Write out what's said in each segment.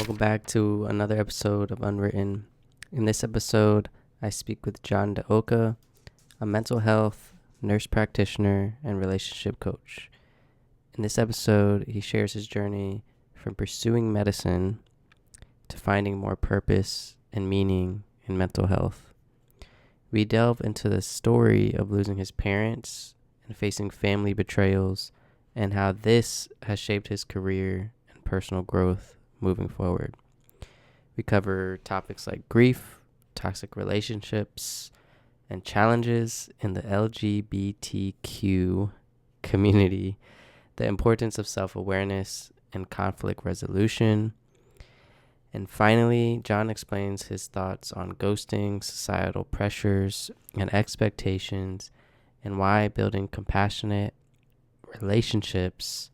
Welcome back to another episode of Unwritten. In this episode, I speak with John DeOka, a mental health nurse practitioner and relationship coach. In this episode, he shares his journey from pursuing medicine to finding more purpose and meaning in mental health. We delve into the story of losing his parents and facing family betrayals and how this has shaped his career and personal growth moving forward. We cover topics like grief, toxic relationships, and challenges in the LGBTQ community, the importance of self-awareness and conflict resolution. And finally, John explains his thoughts on ghosting, societal pressures, and expectations, and why building compassionate relationships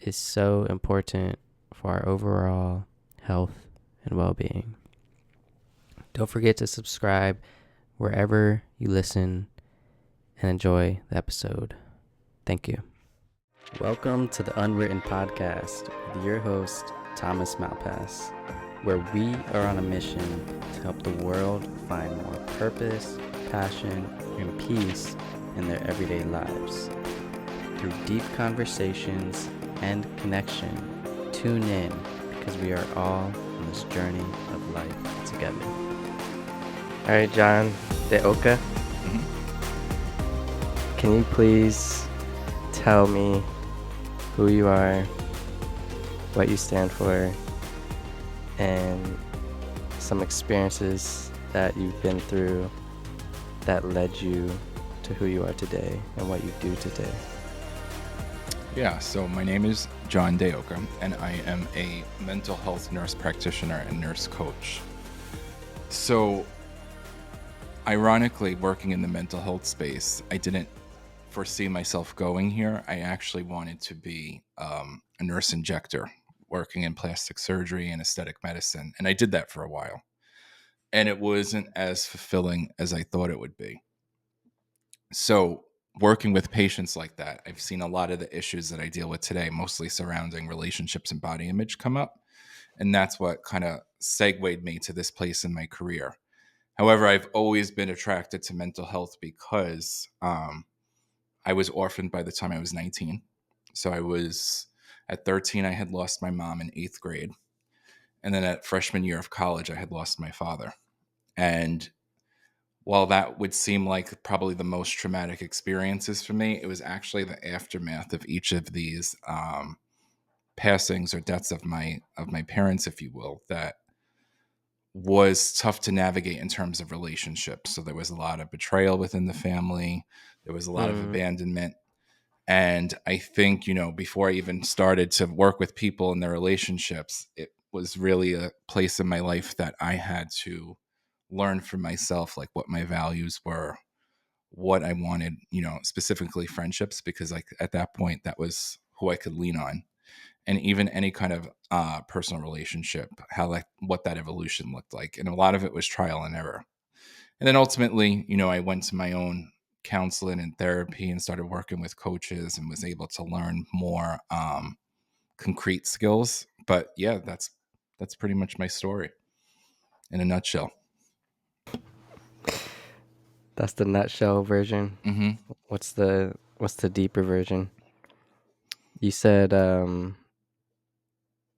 is so important for our overall health and well-being. Don't forget to subscribe wherever you listen and enjoy the episode. Thank you. Welcome to the Unwritten Podcast with your host, Thomas Malpass, where we are on a mission to help the world find more purpose, passion, and peace in their everyday lives. Through deep conversations and connection, tune in because we are all on this journey of life together. All right, John DeOka, can you please tell me who you are, what you stand for, and some experiences that you've been through that led you to who you are today and what you do today? Yeah, so my name is John DeOka, and I am a mental health nurse practitioner and nurse coach. So, ironically, working in the mental health space, I didn't foresee myself going here. I actually wanted to be a nurse injector, working in plastic surgery and aesthetic medicine, and I did that for a while. And it wasn't as fulfilling as I thought it would be. So, working with patients like that, I've seen a lot of the issues that I deal with today, mostly surrounding relationships and body image, come up. And that's what kind of segued me to this place in my career. However, I've always been attracted to mental health because I was orphaned by the time I was 19. So at 13, I had lost my mom in 8th grade. And then at freshman year of college, I had lost my father. And while that would seem like probably the most traumatic experiences for me, it was actually the aftermath of each of these passings or deaths of my parents, if you will, that was tough to navigate in terms of relationships. So there was a lot of betrayal within the family. There was a lot of abandonment. And I think, before I even started to work with people in their relationships, it was really a place in my life that I had to learn for myself, like what my values were, what I wanted, specifically friendships, because like at that point, that was who I could lean on. And even any kind of personal relationship, what that evolution looked like. And a lot of it was trial and error. And then ultimately, I went to my own counseling and therapy and started working with coaches and was able to learn more concrete skills. But yeah, that's pretty much my story in a nutshell. That's the nutshell version. Mm-hmm. What's the deeper version? You said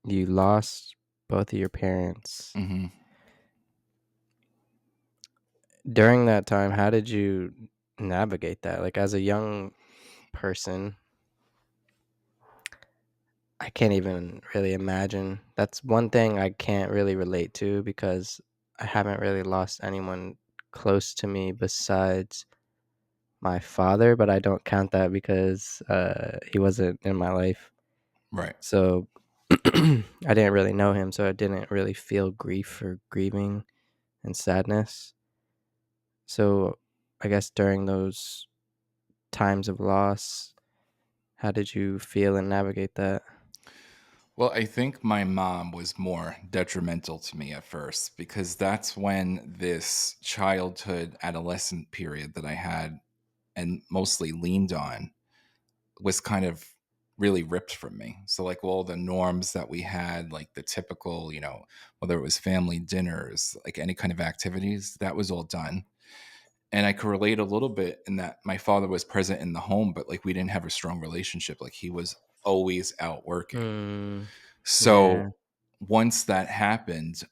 you lost both of your parents. Mm-hmm. During that time, how did you navigate that? Like as a young person, I can't even really imagine. That's one thing I can't really relate to because I haven't really lost anyone close to me besides my father, but I don't count that because he wasn't in my life. Right. So I didn't really know him, so I didn't really feel grief or grieving and sadness. So I guess during those times of loss, how did you feel and navigate that? Well, I think my mom was more detrimental to me at first because that's when this childhood adolescent period that I had and mostly leaned on was kind of really ripped from me. So like all the norms that we had, like the typical, whether it was family dinners, like any kind of activities, that was all done. And I could relate a little bit in that my father was present in the home, but like we didn't have a strong relationship. Like he was always out working. Mm, yeah. So once that happened,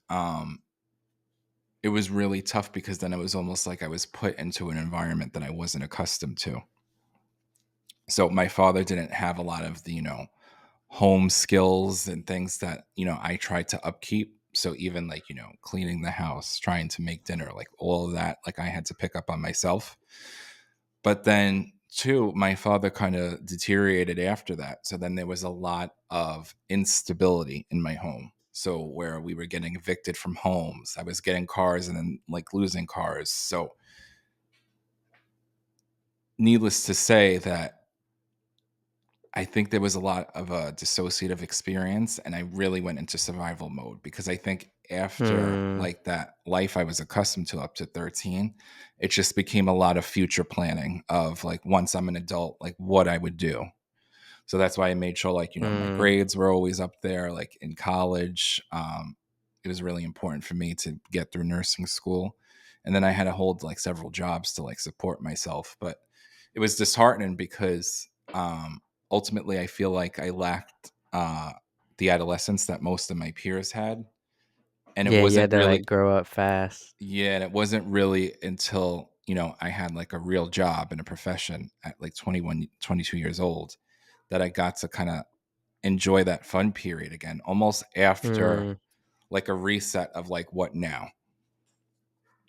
it was really tough because then it was almost like I was put into an environment that I wasn't accustomed to. So my father didn't have a lot of the, home skills and things that, I tried to upkeep. So even like, cleaning the house, trying to make dinner, like all of that, like I had to pick up on myself. But then too, my father kind of deteriorated after that. So then there was a lot of instability in my home. So where we were getting evicted from homes, I was getting cars and then like losing cars. So needless to say that I think there was a lot of a dissociative experience, and I really went into survival mode because I think after Mm, like that life I was accustomed to up to 13, it just became a lot of future planning of like once I'm an adult, like what I would do. So that's why I made sure, like, my mm, grades were always up there, like in college. It was really important for me to get through nursing school. And then I had to hold like several jobs to like support myself. But it was disheartening because ultimately I feel like I lacked the adolescence that most of my peers had. And it yeah, you wasn't had to really, like grow up fast. yeah, and it wasn't really until, I had like a real job and a profession at like 21, 22 years old that I got to kind of enjoy that fun period again, almost after Mm. like a reset of like what now.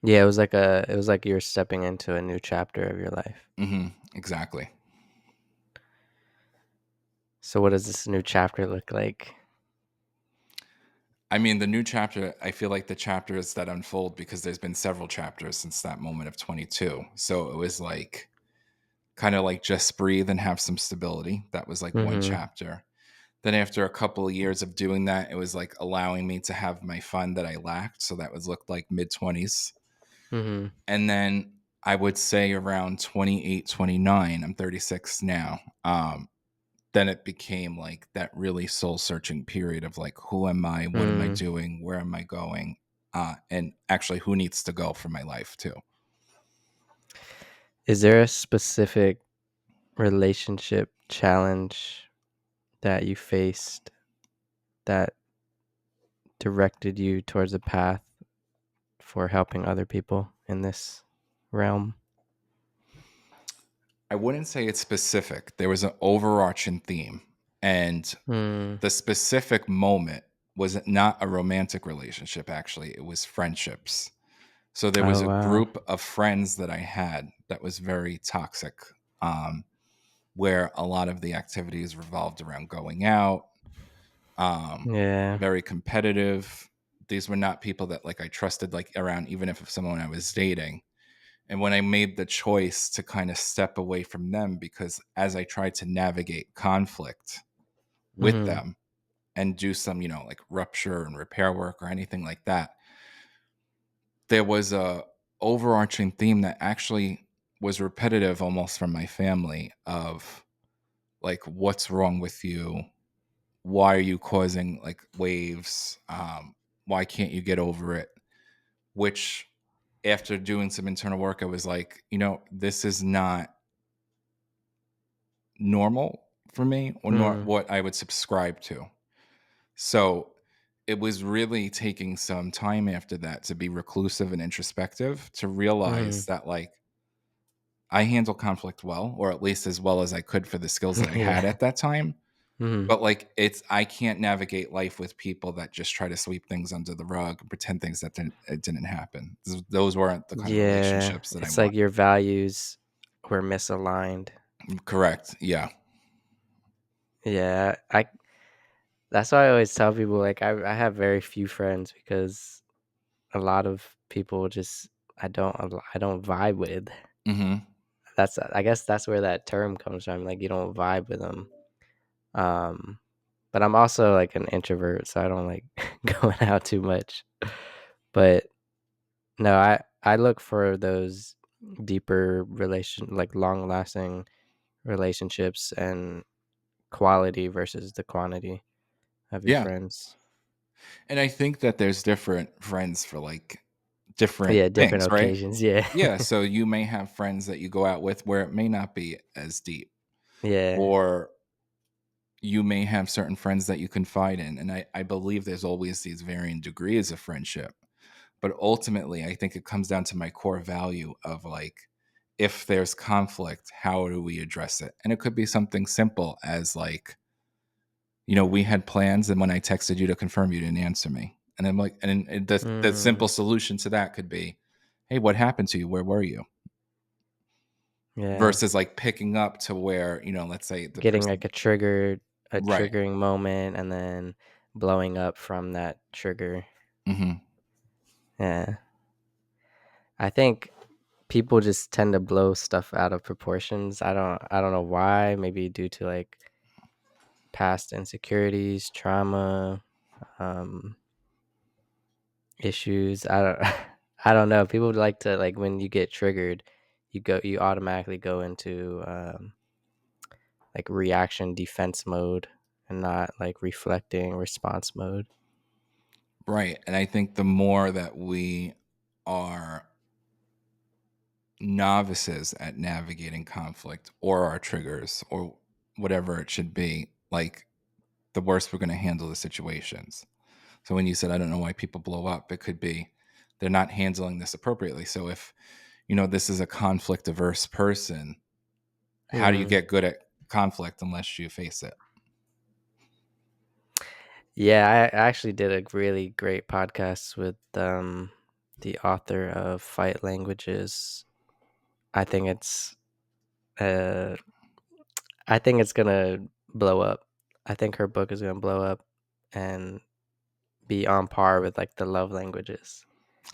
Yeah, it was like you were stepping into a new chapter of your life. Exactly. So what does this new chapter look like? I mean, the new chapter, I feel like the chapters that unfold because there's been several chapters since that moment of 22. So it was like kind of like just breathe and have some stability. That was like one Mhm. chapter. Then after a couple of years of doing that, it was like allowing me to have my fun that I lacked. So that was looked like mid 20s. Mhm. And then I would say around 28, 29. I'm 36 now. Then it became like that really soul searching period of like, who am I? What am I Mm. doing? Where am I going? And actually, who needs to go for my life too? Is there a specific relationship challenge that you faced that directed you towards a path for helping other people in this realm? I wouldn't say it's specific. There was an overarching theme. And Mm. the specific moment was not a romantic relationship, actually, it was friendships. So there was Oh, a wow. group of friends that I had that was very toxic, um, where a lot of the activities revolved around going out, um, Yeah. very competitive. These were not people that like I trusted like around, even if someone I was dating. And when I made the choice to kind of step away from them, because as I tried to navigate conflict with Mhm. them and do some, like rupture and repair work or anything like that, there was a overarching theme that actually was repetitive almost from my family of like, what's wrong with you? Why are you causing like waves? Why can't you get over it? Which after doing some internal work, I was like, this is not normal for me or nor Mm. what I would subscribe to. So it was really taking some time after that to be reclusive and introspective to realize Mhm. that like I handle conflict well, or at least as well as I could for the skills that I had Yeah. at that time. Mhm. But like I can't navigate life with people that just try to sweep things under the rug and pretend things that it didn't happen. Those weren't the kind of Yeah. relationships that I It's like want. your values were misaligned. Correct. Yeah. Yeah. I That's why I always tell people like I have very few friends because a lot of people just I don't vibe with. Hmm. That's I guess that's where that term comes from. Like you don't vibe with them. Um, but I'm also like an introvert, so I don't like going out too much. But no, I look for those deeper like long lasting relationships and quality versus the quantity of your Yeah. friends. And I think that there's different friends for like different Yeah, different things, right? occasions. Yeah. Yeah. So you may have friends that you go out with where it may not be as deep, Yeah. or you may have certain friends that you confide in. And I believe there's always these varying degrees of friendship. But ultimately, I think it comes down to my core value of like, if there's conflict, how do we address it? And it could be something simple as like, we had plans, and when I texted you to confirm, you didn't answer me. And I'm like, and the Mm, simple solution to that could be, hey, what happened to you? Where were you? yeah. Versus like picking up to where, let's say the Getting person, like a right. triggering moment and then blowing up from that trigger. Hmm. Yeah. I think people just tend to blow stuff out of proportions. I don't know why. Maybe due to like past insecurities, trauma, um, issues. I don't I don't know. People like to like when you get triggered, you automatically go into like reaction defense mode and not like reflecting response mode. Right. And I think the more that we are novices at navigating conflict or our triggers or whatever it should be, like the worse we're going to handle the situations. So when you said, I don't know why people blow up, it could be they're not handling this appropriately. So if, this is a conflict averse person, how do you Mm. get good at conflict unless you face it? Yeah, I actually did a really great podcast with the author of Fight Languages. I think it's uh I think it's gonna blow up. I think her book is gonna blow up and be on par with like the love languages.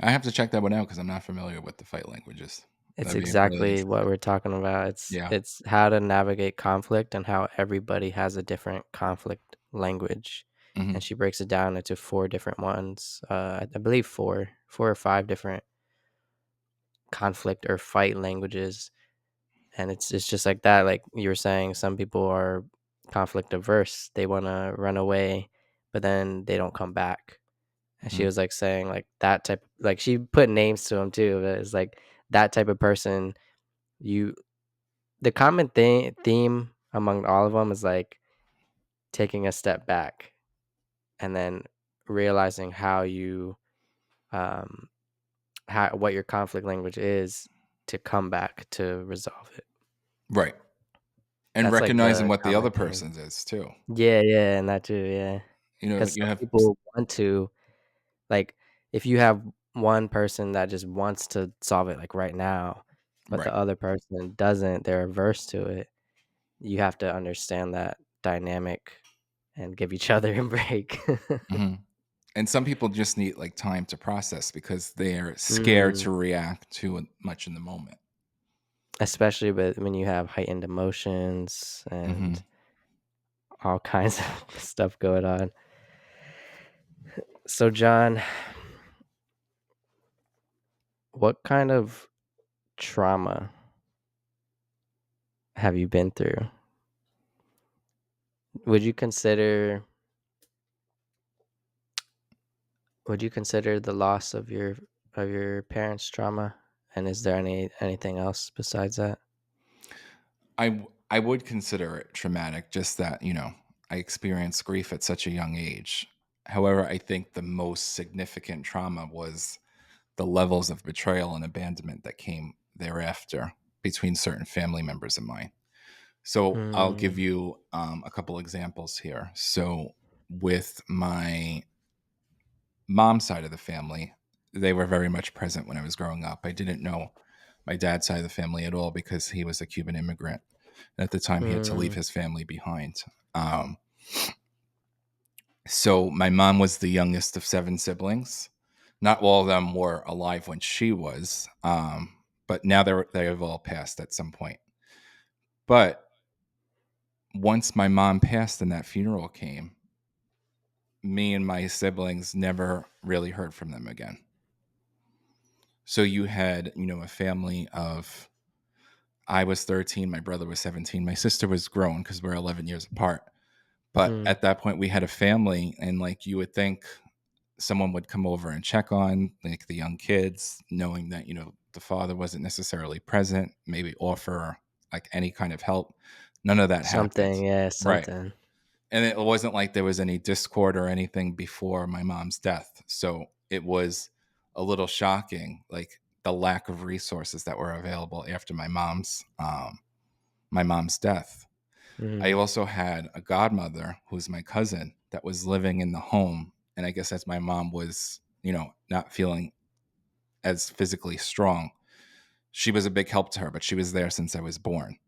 I have to check that one out because I'm not familiar with the fight languages. It's That'd be really exactly what interesting. we're talking about. It's Yeah. it's how to navigate conflict and how everybody has a different conflict language. And Hmm. she breaks it down into four different ones. I believe four or five different conflict or fight languages. And it's just like that. Like you were saying, some people are conflict averse. They want to run away, but then they don't come back. And she Hmm. was like saying like that type, like she put names to them too. But it's like that type of person. You The common theme among all of them is like taking a step back and then realizing how you um how what your conflict language is to come back to resolve it. Right. And That's like recognizing the what the common other theme. person's is too. Yeah, yeah, and that too, yeah. Because You some have, people want to, like, if you have one person that just wants to solve it like right now, but right. the other person doesn't, they're averse to it. You have to understand that dynamic and give each other a break. Hmm. And some people just need like time to process because they're scared Mm, to react too much in the moment. especially with when you have heightened emotions and Hmm. all kinds of stuff going on. So, John, what kind of trauma have you been through? Would you consider would you consider the loss of your parents trauma? And is there anything else besides that? I would consider it traumatic, just that, I experienced grief at such a young age. However, I think the most significant trauma was the levels of betrayal and abandonment that came thereafter between certain family members of mine. So I'll give Mm, you a couple examples here. So with my mom's side of the family, they were very much present when I was growing up. I didn't know my dad's side of the family at all because he was a Cuban immigrant. And at the time, he had to leave mm, his family behind. Um, so my mom was the youngest of seven siblings. Not all of them were alive when she was, but now they have all passed at some point. But once my mom passed and that funeral came, me and my siblings never really heard from them again. So you had, a family of, I was 13, my brother was 17, my sister was grown because we're 11 years apart. But Mm. at that point, we had a family, and like you would think someone would come over and check on like the young kids, knowing that, the father wasn't necessarily present, maybe offer like any kind of help. None of that happened. Something, yeah, Right. something. And it wasn't like there was any discord or anything before my mom's death. So it was a little shocking, like the lack of resources that were available after my mom's death. I Mm. also had a godmother who's my cousin that was living in the home. And I guess as my mom was, not feeling as physically strong, she was a big help to her, but she was there since I was born.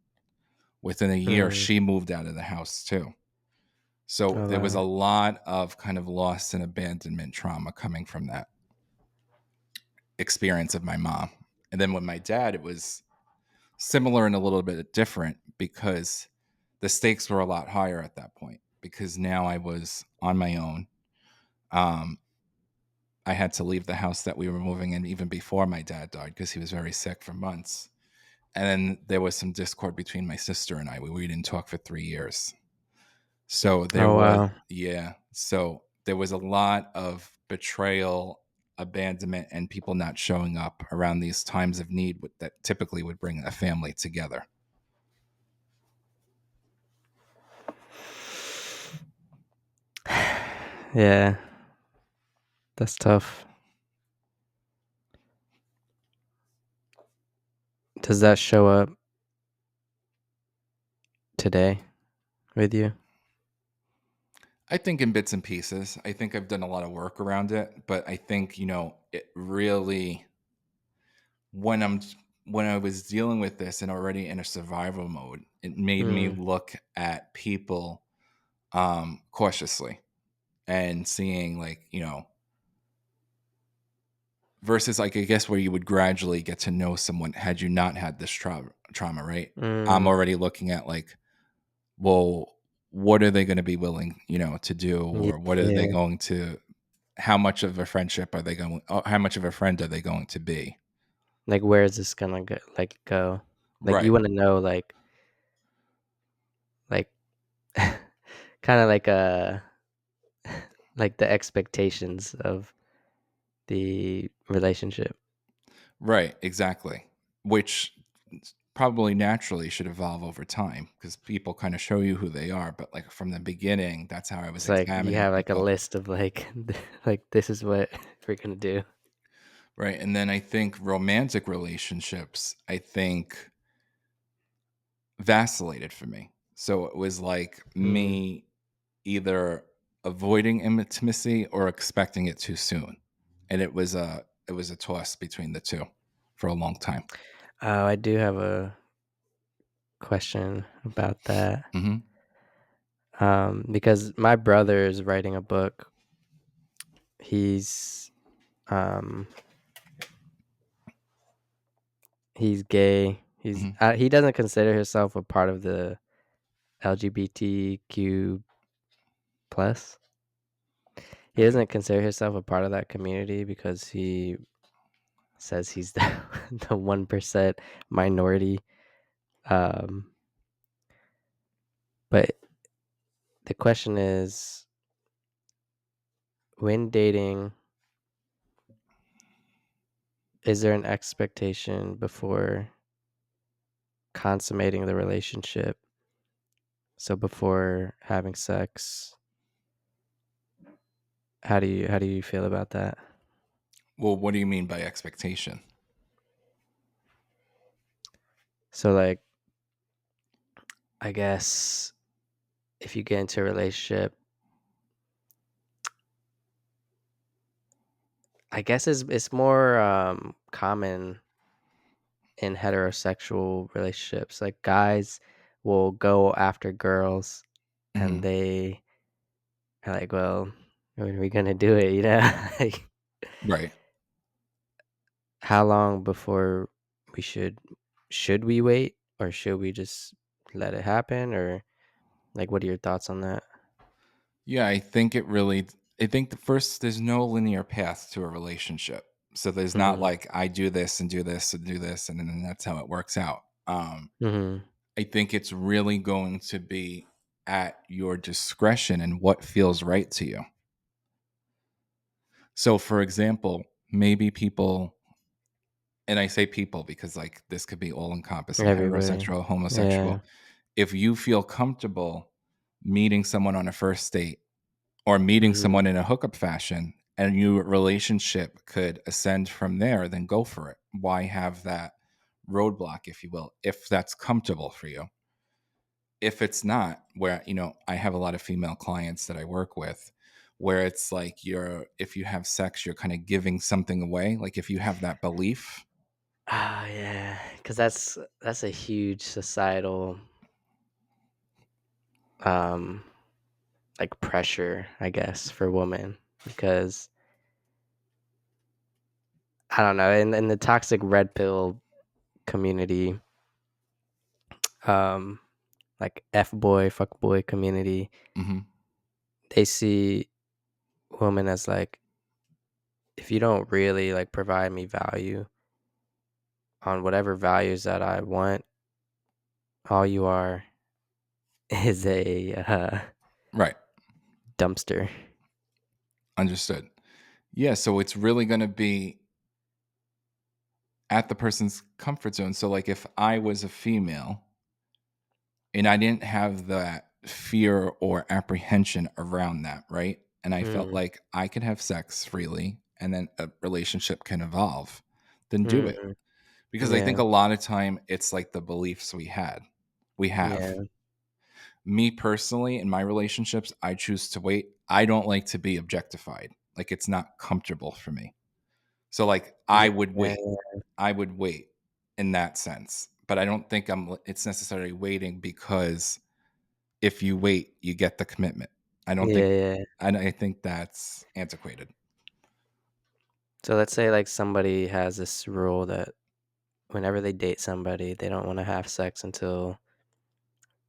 Within a year, Mm. she moved out of the house too. So Oh there was wow. a lot of kind of loss and abandonment trauma coming from that experience of my mom. And then with my dad, it was similar and a little bit different because the stakes were a lot higher at that point because now I was on my own. Um, I had to leave the house that we were moving in even before my dad died because he was very sick for months. And then there was some discord between my sister and I. We didn't talk for 3 years. So there Oh was, wow. yeah. So there was a lot of betrayal, abandonment, and people not showing up around these times of need that typically would bring a family together. Yeah, that's tough. Does that show up today with you? I think in bits and pieces. I think I've done a lot of work around it, but I think, it really when I'm when I was dealing with this and already in a survival mode, it made me Mm. look at people cautiously and seeing like, versus like I guess where you would gradually get to know someone had you not had this trauma, right? I'm Mm. already looking at like, well, what are they going to be willing, to do, Yeah, or what are they yeah. going to how much of a friendship are they going how much of a friend are they going to be? Like, where is this gonna go? Like, go? Like, you Right. want to know, like, kind of like like the expectations of the relationship. Right, exactly. Which probably naturally should evolve over time because people kind of show you who they are, but like from the beginning, that's how I was It's like you examining have like a people. list of like, like this is what we're gonna do. Right. And then I think romantic relationships, I think vacillated for me. So it was like Mm. me either avoiding intimacy or expecting it too soon. And it was a toss between the two for a long time. Oh, I do have a question about that. Hmm. Because my brother is writing a book. He's um he's gay. Hmm. He doesn't consider himself a part of the LGBTQ plus. He Okay. doesn't consider himself a part of that community because he says he's the the 1% minority. Um, but the question is, when dating, is there an expectation before consummating the relationship? So before having sex, how do you feel about that? Well, what do you mean by expectation? So like, I guess if you get into a relationship, I guess it's more common in heterosexual relationships. Like guys will go after girls and Hmm. they are like, well, when are we gonna do it? Like Right. how long before we should we wait or should we just let it happen? Or like, what are your thoughts on that? Yeah, I think there's no linear path to a relationship. So there's not Mm-hmm. like I do this and do this and do this and then that's how it works out. Mm-hmm. I think it's really going to be. at your discretion and what feels right to you. So, for example, maybe people, and I say people because like this could be all encompassing, Everybody. heterosexual, homosexual. Yeah. If you feel comfortable meeting someone on a first date or meeting Mhm. someone in a hookup fashion and your relationship could ascend from there, then go for it. Why have that roadblock, if you will, if that's comfortable for you? If it's not, where, I have a lot of female clients that I work with where it's like if you have sex, you're kind of giving something away. Like if you have that belief. Ah, yeah, because that's a huge societal, um, like, pressure, I guess, for women because I don't know, in the toxic red pill community, um, like F boy, fuck boy community, Mhm. they see women as like, if you don't really like provide me value on whatever values that I want, all you are is a Right. dumpster. Understood. Yeah, so it's really going to be at the person's comfort zone. So like if I was a female and I didn't have that fear or apprehension around that, right? And I felt Mm, like I could have sex freely and then a relationship can evolve, then do it. mm, Because I think yeah, a lot of time it's like the beliefs we have. yeah, Me personally, in my relationships, I choose to wait. I don't like to be objectified. Like it's not comfortable for me. So like yeah, I would yeah, wait. I would wait in that sense. But I don't think it's necessarily waiting because if you wait, you get the commitment. I don't think yeah, yeah. I think that's antiquated. So let's say like somebody has this rule that whenever they date somebody, they don't want to have sex until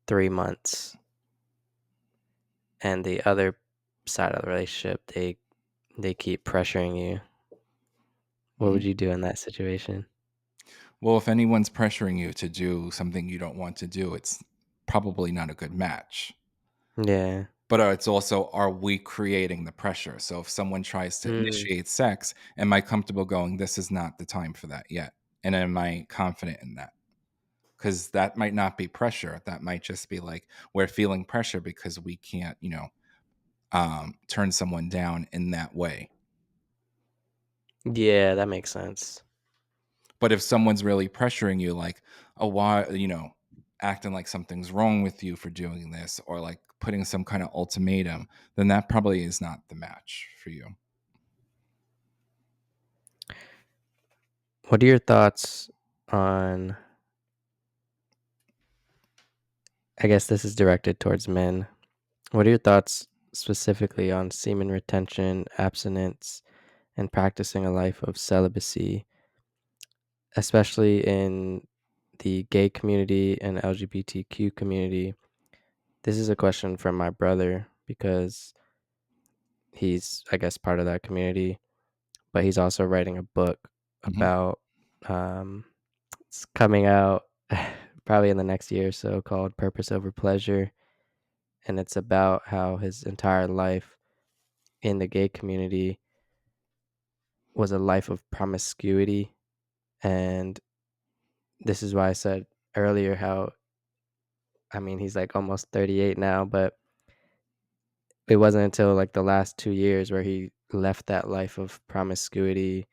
3 months, and the other side of the relationship, they keep pressuring you. What would Mhm. you do in that situation? Well, if anyone's pressuring you to do something you don't want to do, it's probably not a good match. Yeah. But it's also, are we creating the pressure? So if someone tries to Mm. initiate sex, am I comfortable going, this is not the time for that yet? And am I confident in that? Because that might not be pressure. That might just be like we're feeling pressure because we can't, turn someone down in that way. Yeah, that makes sense. But if someone's really pressuring you, like, oh, why, acting like something's wrong with you for doing this, or like putting some kind of ultimatum, then that probably is not the match for you. What are your thoughts on, I guess this is directed towards men. What are your thoughts specifically on semen retention, abstinence, and practicing a life of celibacy, especially in the gay community and LGBTQ community? This is a question from my brother because he's, I guess, part of that community, but he's also writing a book Hmm. about, um, it's coming out probably in the next year or so, called Purpose Over Pleasure. And it's about how his entire life in the gay community was a life of promiscuity. And this is why I said earlier how, I mean, he's like almost 38 now, but it wasn't until like the last 2 years where he left that life of promiscuity,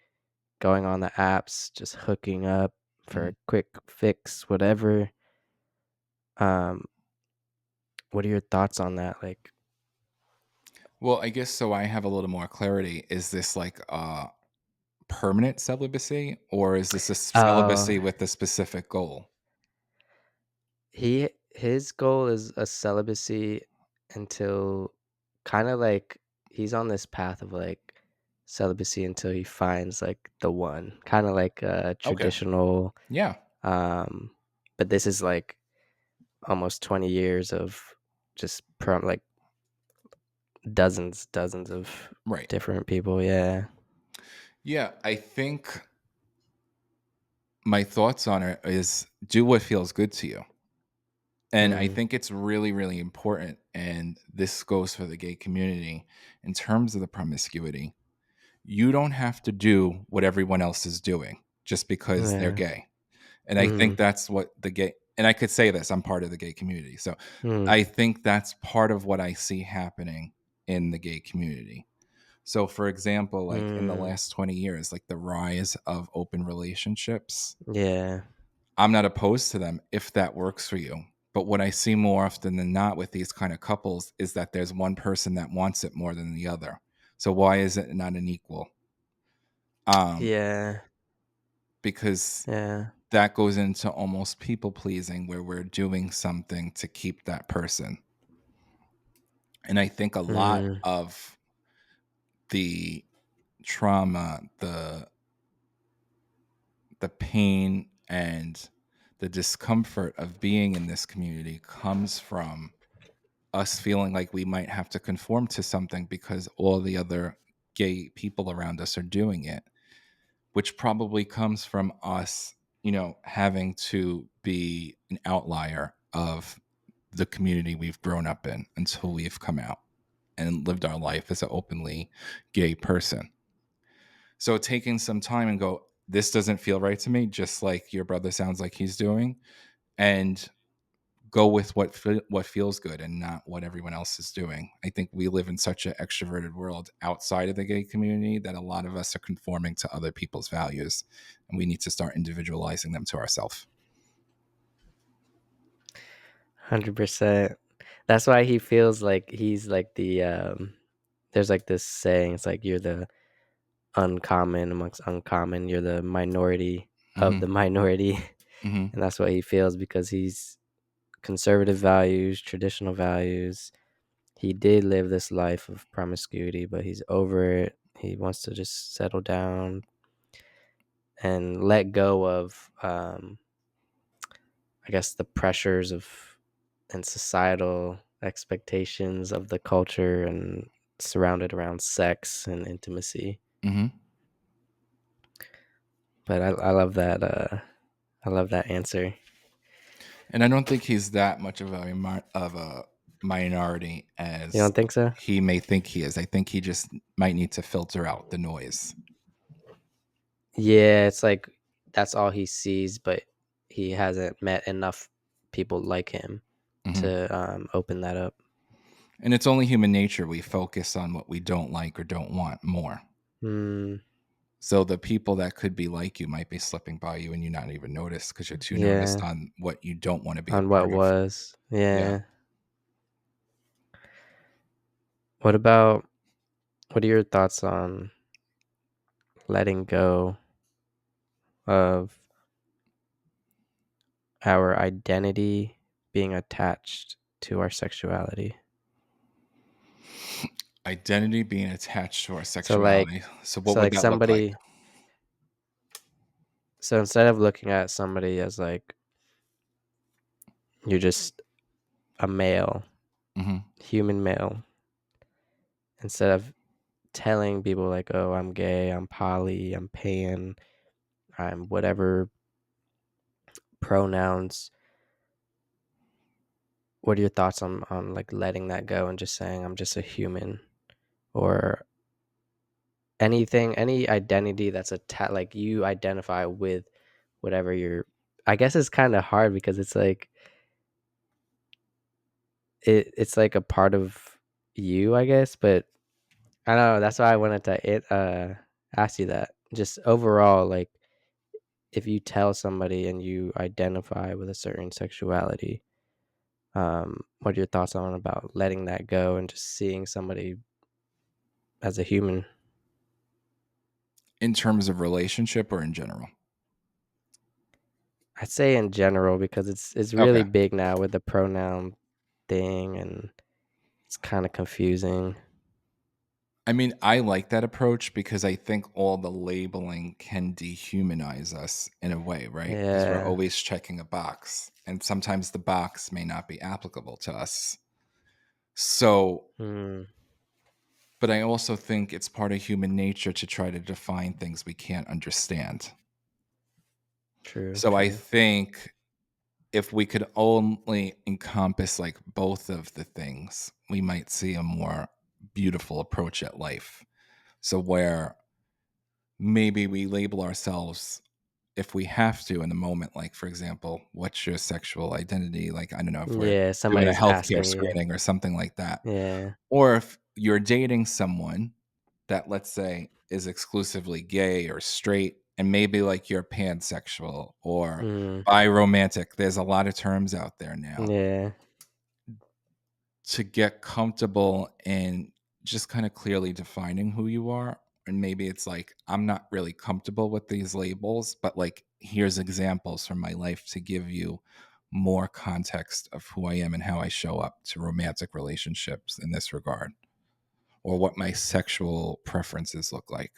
going on the apps, just hooking up for Hmm. a quick fix, whatever. Um, what are your thoughts on that? Like, Well, I guess so. I have a little more clarity. Is this like permanent celibacy, or is this a uh, celibacy with a specific goal? his goal is a celibacy until, kind of like, he's on this path of like celibacy until he finds like the one, kind of like a Okay. traditional, Yeah. um, but this is like almost 20 years of just like dozens of Right. different people. Yeah. Yeah. I think my thoughts on it is do what feels good to you. And I Mm. think it's really, really important. And this goes for the gay community in terms of the promiscuity. You don't have to do what everyone else is doing just because they're Yeah. gay. And I think Mm. that's what the gay, and I could say this, I'm part of the gay community. So Mm. I think that's part of what I see happening in the gay community. So, for example, like in the Mm. last 20 years, like the rise of open relationships, Yeah. I'm not opposed to them if that works for you. But what I see more often than not with these kind of couples is that there's one person that wants it more than the other. So why is it not an equal? Um, Yeah. because Yeah. that goes into almost people pleasing where we're doing something to keep that person. And I think a lot Mm. of the trauma, the pain and the discomfort of being in this community comes from us feeling like we might have to conform to something because all the other gay people around us are doing it, which probably comes from us, having to be an outlier of the community we've grown up in until we've come out and lived our life as an openly gay person. So taking some time and go, this doesn't feel right to me, just like your brother sounds like he's doing, and go with what feels good and not what everyone else is doing. I think we live in such an extroverted world outside of the gay community that a lot of us are conforming to other people's values, and we need to start individualizing them to ourselves. 100%. That's why he feels like he's like there's like this saying, it's like you're the uncommon amongst uncommon, you're the minority of Hmm. the minority. Hmm. And that's what he feels because he's conservative values, traditional values. He did live this life of promiscuity, but he's over it. He wants to just settle down and let go of I guess the pressures of and societal expectations of the culture and surrounded around sex and intimacy. Hmm. But I love that I love that answer. And I don't think he's that much of a minority You as don't think so? he may think he is. I think he just might need to filter out the noise. Yeah, it's like that's all he sees, but he hasn't met enough people like him Hmm. to open that up. And it's only human nature. We focus on what we don't like or don't want more. Mm, So the people that could be like you might be slipping by you and you not even notice because you're too noticed yeah, on what you don't want to be a on what part of. was. Yeah. Yeah. What about what are your thoughts on letting go of our identity being attached to our sexuality? Identity being attached to our So like sexuality. So what so would like that look like? somebody so instead of looking at somebody as like you're just a male, Hmm. human male, instead of telling people like, "Oh, I'm gay, I'm poly, I'm pan, I'm whatever pronouns." What are your thoughts on like letting that go and just saying I'm just a human or anything, any identity that's like you identify with whatever you're. I guess it's kind of hard because it's like it's like a part of you, I guess, but I don't know. That's why I wanted to ask you that. Just overall, like if you tell somebody and you identify with a certain sexuality, what are your thoughts on about letting that go and just seeing somebody as a human? In terms of relationship or in general? I'd say in general because it's really Okay. big now with the pronoun thing and it's kind of confusing. I mean, I like that approach because I think all the labeling can dehumanize us in a way, right? Because we're Yeah. always checking a box, and sometimes the box may not be applicable to us. So, Mm, but I also think it's part of human nature to try to define things we can't understand. true, So I true. think if we could only encompass like both of the things, we might see a more beautiful approach at life. So where maybe we label ourselves if we have to in the moment, like for example, what's your sexual identity? Like, I don't know if we're Yeah, doing a somebody's healthcare asking you. screening or something like that. Yeah. Or if you're dating someone that, let's say, is exclusively gay or straight, and maybe like you're pansexual or Mm, biromantic. There's a lot of terms out there now. yeah. To get comfortable in just kind of clearly defining who you are. And maybe it's like, I'm not really comfortable with these labels, but like, here's examples from my life to give you more context of who I am and how I show up to romantic relationships in this regard, or what my sexual preferences look like.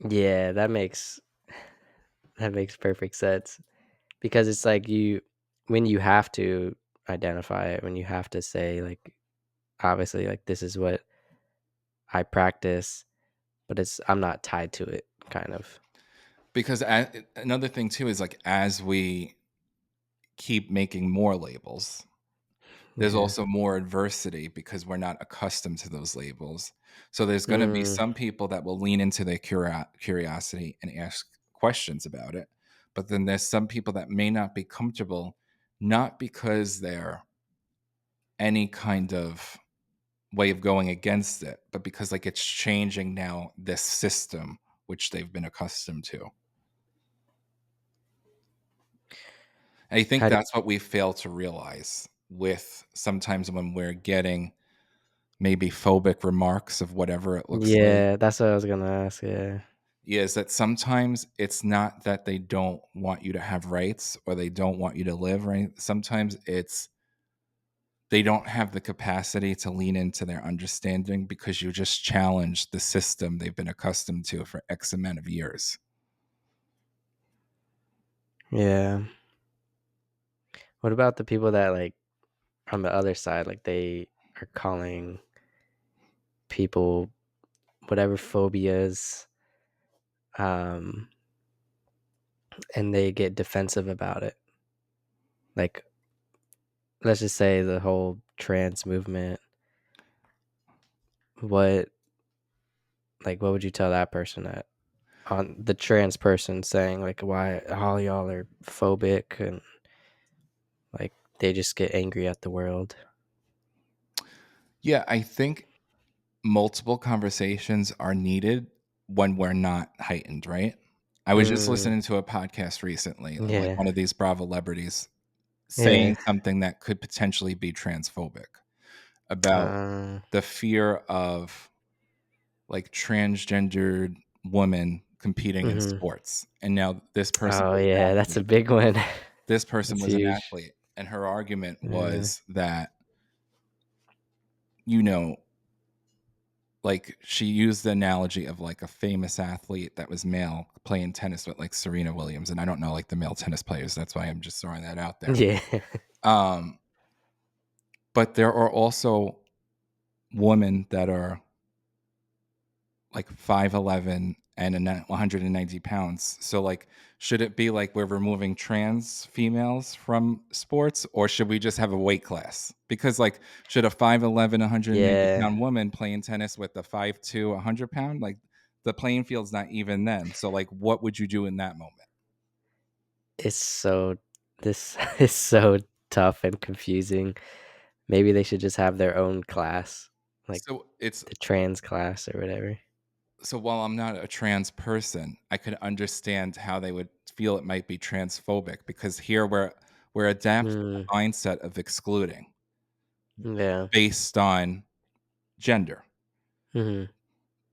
Yeah, that makes perfect sense. Because it's like when you have to identify it, when you have to say, like, obviously, like, this is what I practice, but I'm not tied to it, kind of. Because another thing too is like, as we keep making more labels, there's Yeah. also more adversity because we're not accustomed to those labels. So there's going to be Mm, some people that will lean into their curiosity and ask questions about it. But then there's some people that may not be comfortable, not because they're any kind of way of going against it, but because like it's changing now this system which they've been accustomed to. And I think how do that's what we fail to realize with sometimes when we're getting maybe phobic remarks of whatever it looks like. Yeah, that's what I was gonna ask, yeah. Yeah, is that sometimes it's not that they don't want you to have rights or they don't want you to live, right? Sometimes it's they don't have the capacity to lean into their understanding because you just challenge the system they've been accustomed to for X amount of years. Yeah. What about the people that, like, on the other side, like, they are calling people whatever phobias, um, and they get defensive about it? Like, let's just say the whole trans movement. What what would you tell that person that on the trans person saying, like, why all y'all are phobic, and like they just get angry at the world? Yeah, I think multiple conversations are needed when we're not heightened, right? I was just Mm, listening to a podcast recently of like yeah. one of these Bravo celebrities Yeah. saying something that could potentially be transphobic about Uh, the fear of like transgendered women competing in mhm. sports. And now this person Oh was an yeah, that's a athlete. big one. This person That's was an huge. athlete. And her argument Yeah. was that, you know, like she used the analogy of like a famous athlete that was male playing tennis with like Serena Williams. And I don't know like the male tennis players. That's why I'm just throwing that out there. Yeah. Um, but there are also women that are like 5'11" and 190 pounds. So like, should it be like we're removing trans females from sports, or should we just have a weight class? Because like, should a 5'11", 190 Yeah. pound woman playing tennis with a 5'2", 100 pound, like the playing field's not even then. So like, what would you do in that moment? It's so this is so tough and confusing. Maybe they should just have their own class, like So it's the trans class or whatever. so while I'm not a trans person, I could understand how they would feel it might be transphobic because here we're adapting Mm, a mindset of excluding yeah. based on gender. Mhm.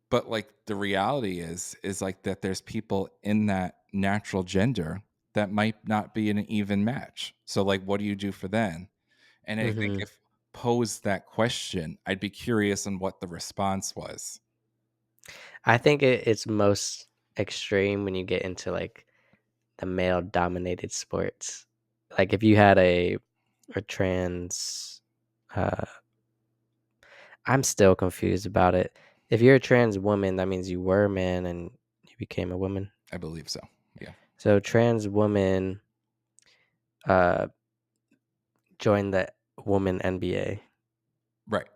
But like the reality is like that there's people in that natural gender that might not be an even match. So like what do you do for them? And I think Mhm. if posed that question, I'd be curious on what the response was. I think it's most extreme when you get into, like, the male dominated sports. Like, if you had a trans, uh I'm still confused about it. If you're a trans woman, that means you were a man and you became a woman. I believe so. Yeah. So trans woman, uh, join the woman NBA, Right.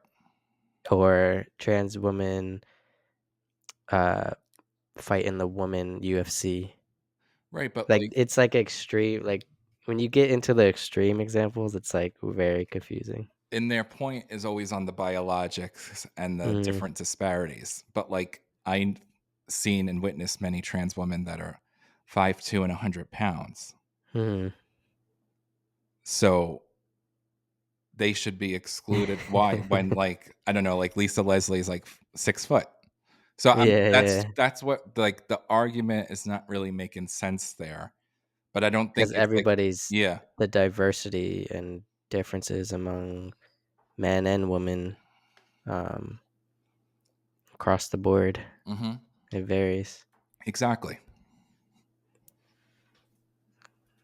or trans woman uh, fight in the woman UFC. Right, but Like like it's like extreme. Like when you get into the extreme examples, it's like very confusing. and their point is always on the biologics and the Mm, different disparities. But like I've seen and witnessed many trans women that are 5'2" and 100 pounds. mm. So they should be excluded. Why? When like I don't know, like Lisa Leslie is like 6 foot. So I'm Yeah, yeah. that's what like the argument is not really making sense there. But I don't think Because it's like everybody's yeah. the diversity and differences among men and women, um, across the board. Hmm. It varies. Exactly.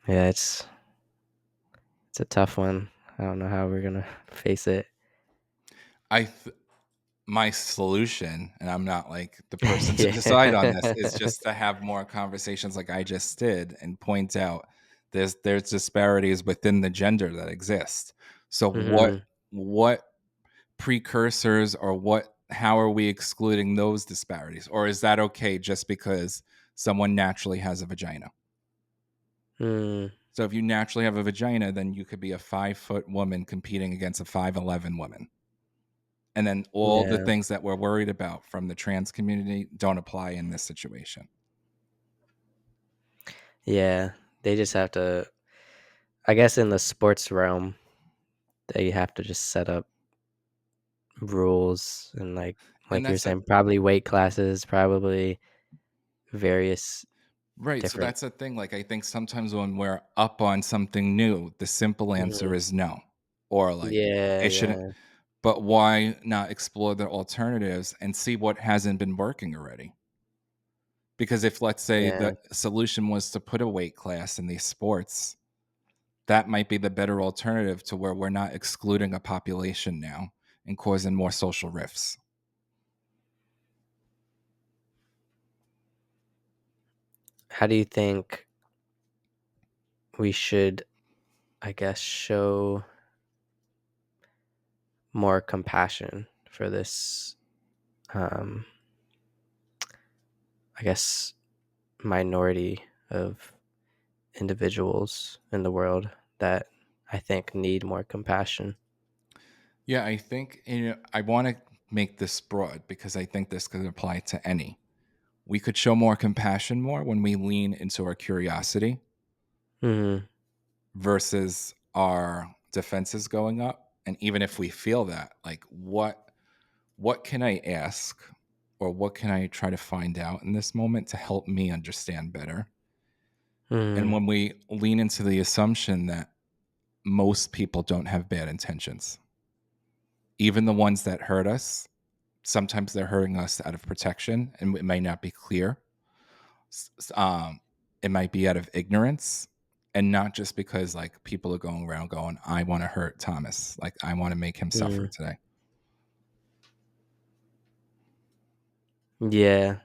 Yeah, it's a tough one. I don't know how we're gonna face it. I my solution, and I'm not like the person to decide on this, is Yeah. just to have more conversations like I just did and point out there's disparities within the gender that exist. So Mhm. what precursors or what how are we excluding those disparities? Or is that okay just because someone naturally has a vagina? Mm. So if you naturally have a vagina, then you could be a 5 foot woman competing against a 5'11" woman. And then all the Yeah. things that we're worried about from the trans community don't apply in this situation. Yeah. They just have to, I guess in the sports realm, they have to just set up rules and And like you're that's the saying, probably weight classes, probably various right. So different. that's the thing. Like, I think sometimes when we're up on something new, the simple answer Mhm. is no, or like Yeah, it shouldn't. yeah, But why not explore the alternatives and see what hasn't been working already? Because if, let's say, yeah. the solution was to put a weight class in these sports, that might be the better alternative to where we're not excluding a population now and causing more social rifts. How do you think we should, I guess, show more compassion for this, um, I guess, minority of individuals in the world that I think need more compassion? Yeah, I think I want to make this broad because I think this could apply to any. We could show more compassion more when we lean into our curiosity Mhm. versus our defenses going up. And even if we feel that, like what can I ask or what can I try to find out in this moment to help me understand better? And Mhm. when we lean into the assumption that most people don't have bad intentions, even the ones that hurt us, sometimes they're hurting us out of protection and it may not be clear. It might be out of ignorance and not just because like people are going around going, I want to hurt Thomas. Like I want to make him suffer Mhm. today. Yeah.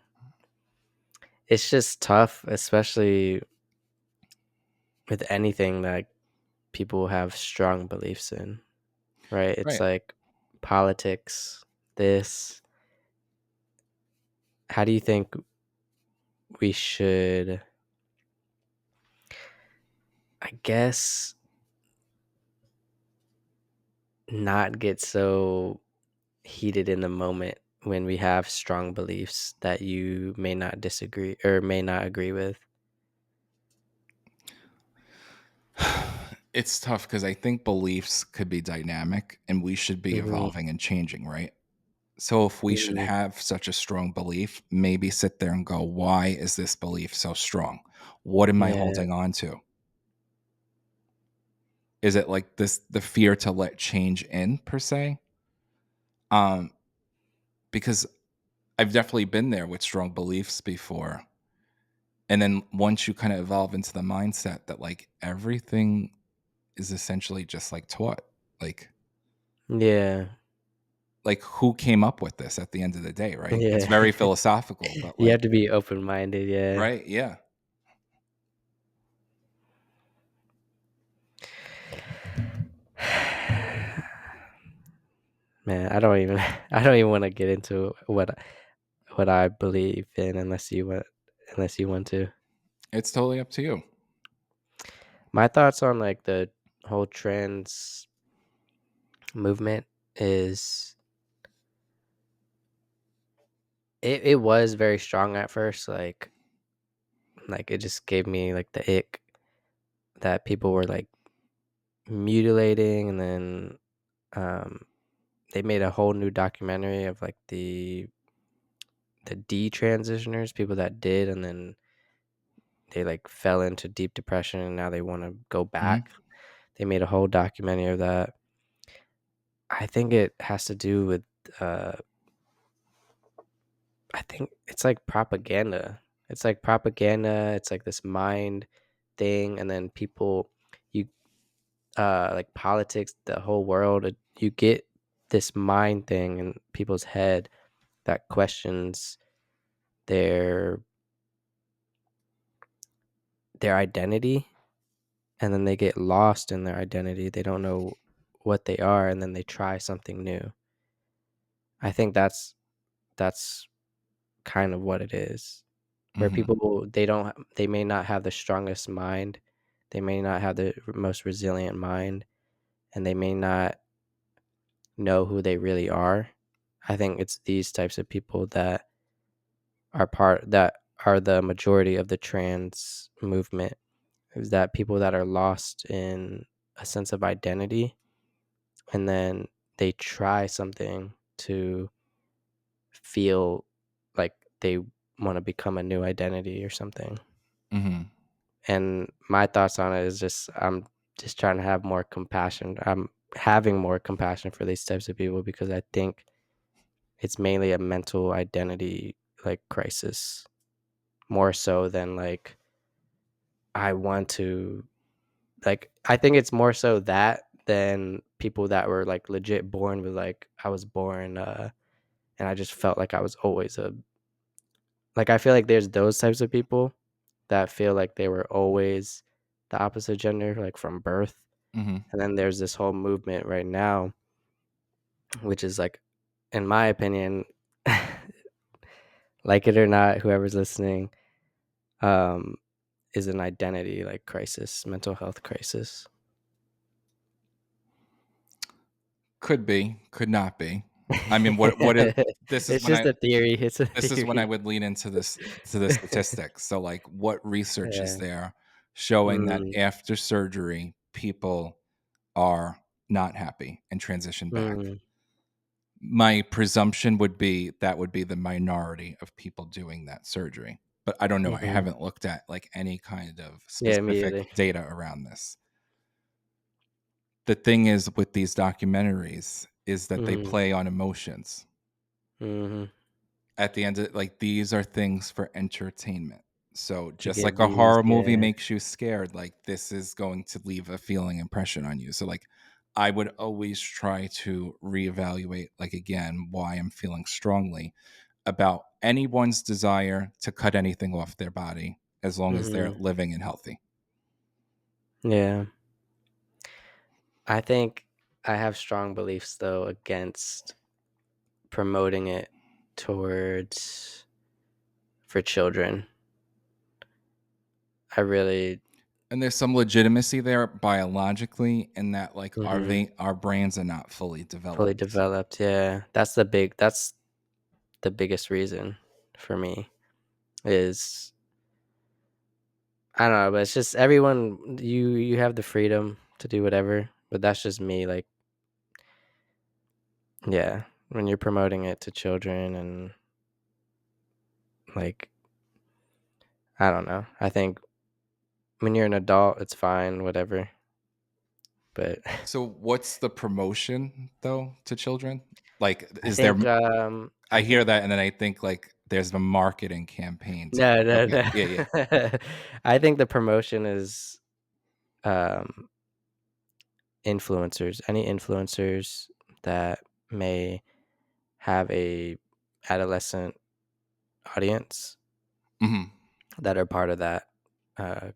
It's just tough, especially with anything that people have strong beliefs in, right? It's Right. like politics, this. How do you think we should, I guess, not get so heated in the moment when we have strong beliefs that you may not disagree or may not agree with? It's tough because I think beliefs could be dynamic and we should be Mhm. evolving and changing, right? So if we should Mhm. have such a strong belief, maybe sit there and go, why is this belief so strong? What am I Yeah. holding on to? Is it like this the fear to let change in per se? Um, because I've definitely been there with strong beliefs before. And then once you kind of evolve into the mindset that like everything is essentially just like taught, like Yeah. like who came up with this at the end of the day, right? It's Yeah. very philosophical, but You like have to be open-minded, yeah. right, yeah. Man, I don't even I don't even want to get into what I believe in unless you want to. It's totally up to you. My thoughts on like the whole trans movement is it was very strong at first, like it just gave me like the ick that people were like mutilating, and then um they made a whole new documentary of like the detransitioners, people that did, and then they like fell into deep depression and now they want to go Hmm. back. They made a whole documentary of that. I think it has to do with uh I think it's like propaganda. It's like propaganda, it's like this mind thing, and then people you like politics, the whole world, you get this mind thing in people's head that questions their their identity, and then they get lost in their identity. They don't know what they are, and then they try something new. I think that's kind of what it is. Where Hmm. people they may not have the strongest mind, they may not have the most resilient mind, and they may not know who they really are. I think it's these types of people that are the majority of the trans movement, is that people that are lost in a sense of identity, and then they try something to feel like they want to become a new identity or something. Hmm. And my thoughts on it is just I'm just trying to have more compassion. I'm having more compassion for these types of people because I think it's mainly a mental identity like crisis, more so than like I want to like I think it's more so that than people that were like legit born with like I was born and I just felt like I was always a like I feel like there's those types of people that feel like they were always the opposite gender like from birth. Hmm. And then there's this whole movement right now, which is like, in my opinion, like it or not, whoever's listening, um, is an identity like crisis, mental health crisis. Could be, could not be. I mean, what is this is It's when just I a theory. It's a this is when I theory. would lean into this to the statistics. So, like, what research is Yeah. there showing that Mm, after surgery, people are not happy and transition back? mm, My presumption would be that would be the minority of people doing that surgery, but I don't know. I mhm. haven't looked at like any kind of Yeah, specific immediately. data around this. The thing is with these documentaries is that they Mhm, play on emotions. mhm. At the end of like, these are things for entertainment. So, To just get like a views, horror movie yeah. makes you scared, like, this is going to leave a feeling impression on you. So, like, I would always try to reevaluate, like, again, why I'm feeling strongly about anyone's desire to cut anything off their body as long as they're Mhm. living and healthy. Yeah. I think I have strong beliefs though against promoting it towards for children. I really And there's some legitimacy there biologically in that, like, mhm, our brains are not fully fully developed. developed, yeah. That's the biggest reason for me is I don't know, but it's just everyone you have the freedom to do whatever, but that's just me, like, yeah, when you're promoting it to children and, like, I don't know. I think when you're an adult, it's fine, whatever, but So what's the promotion though to children? Like, I is there think, I I hear think that and then I think like there's the marketing campaign to no, no, okay, no. yeah, yeah. I think the promotion is, um, influencers, any influencers that may have a adolescent audience Mhm. that are part of that,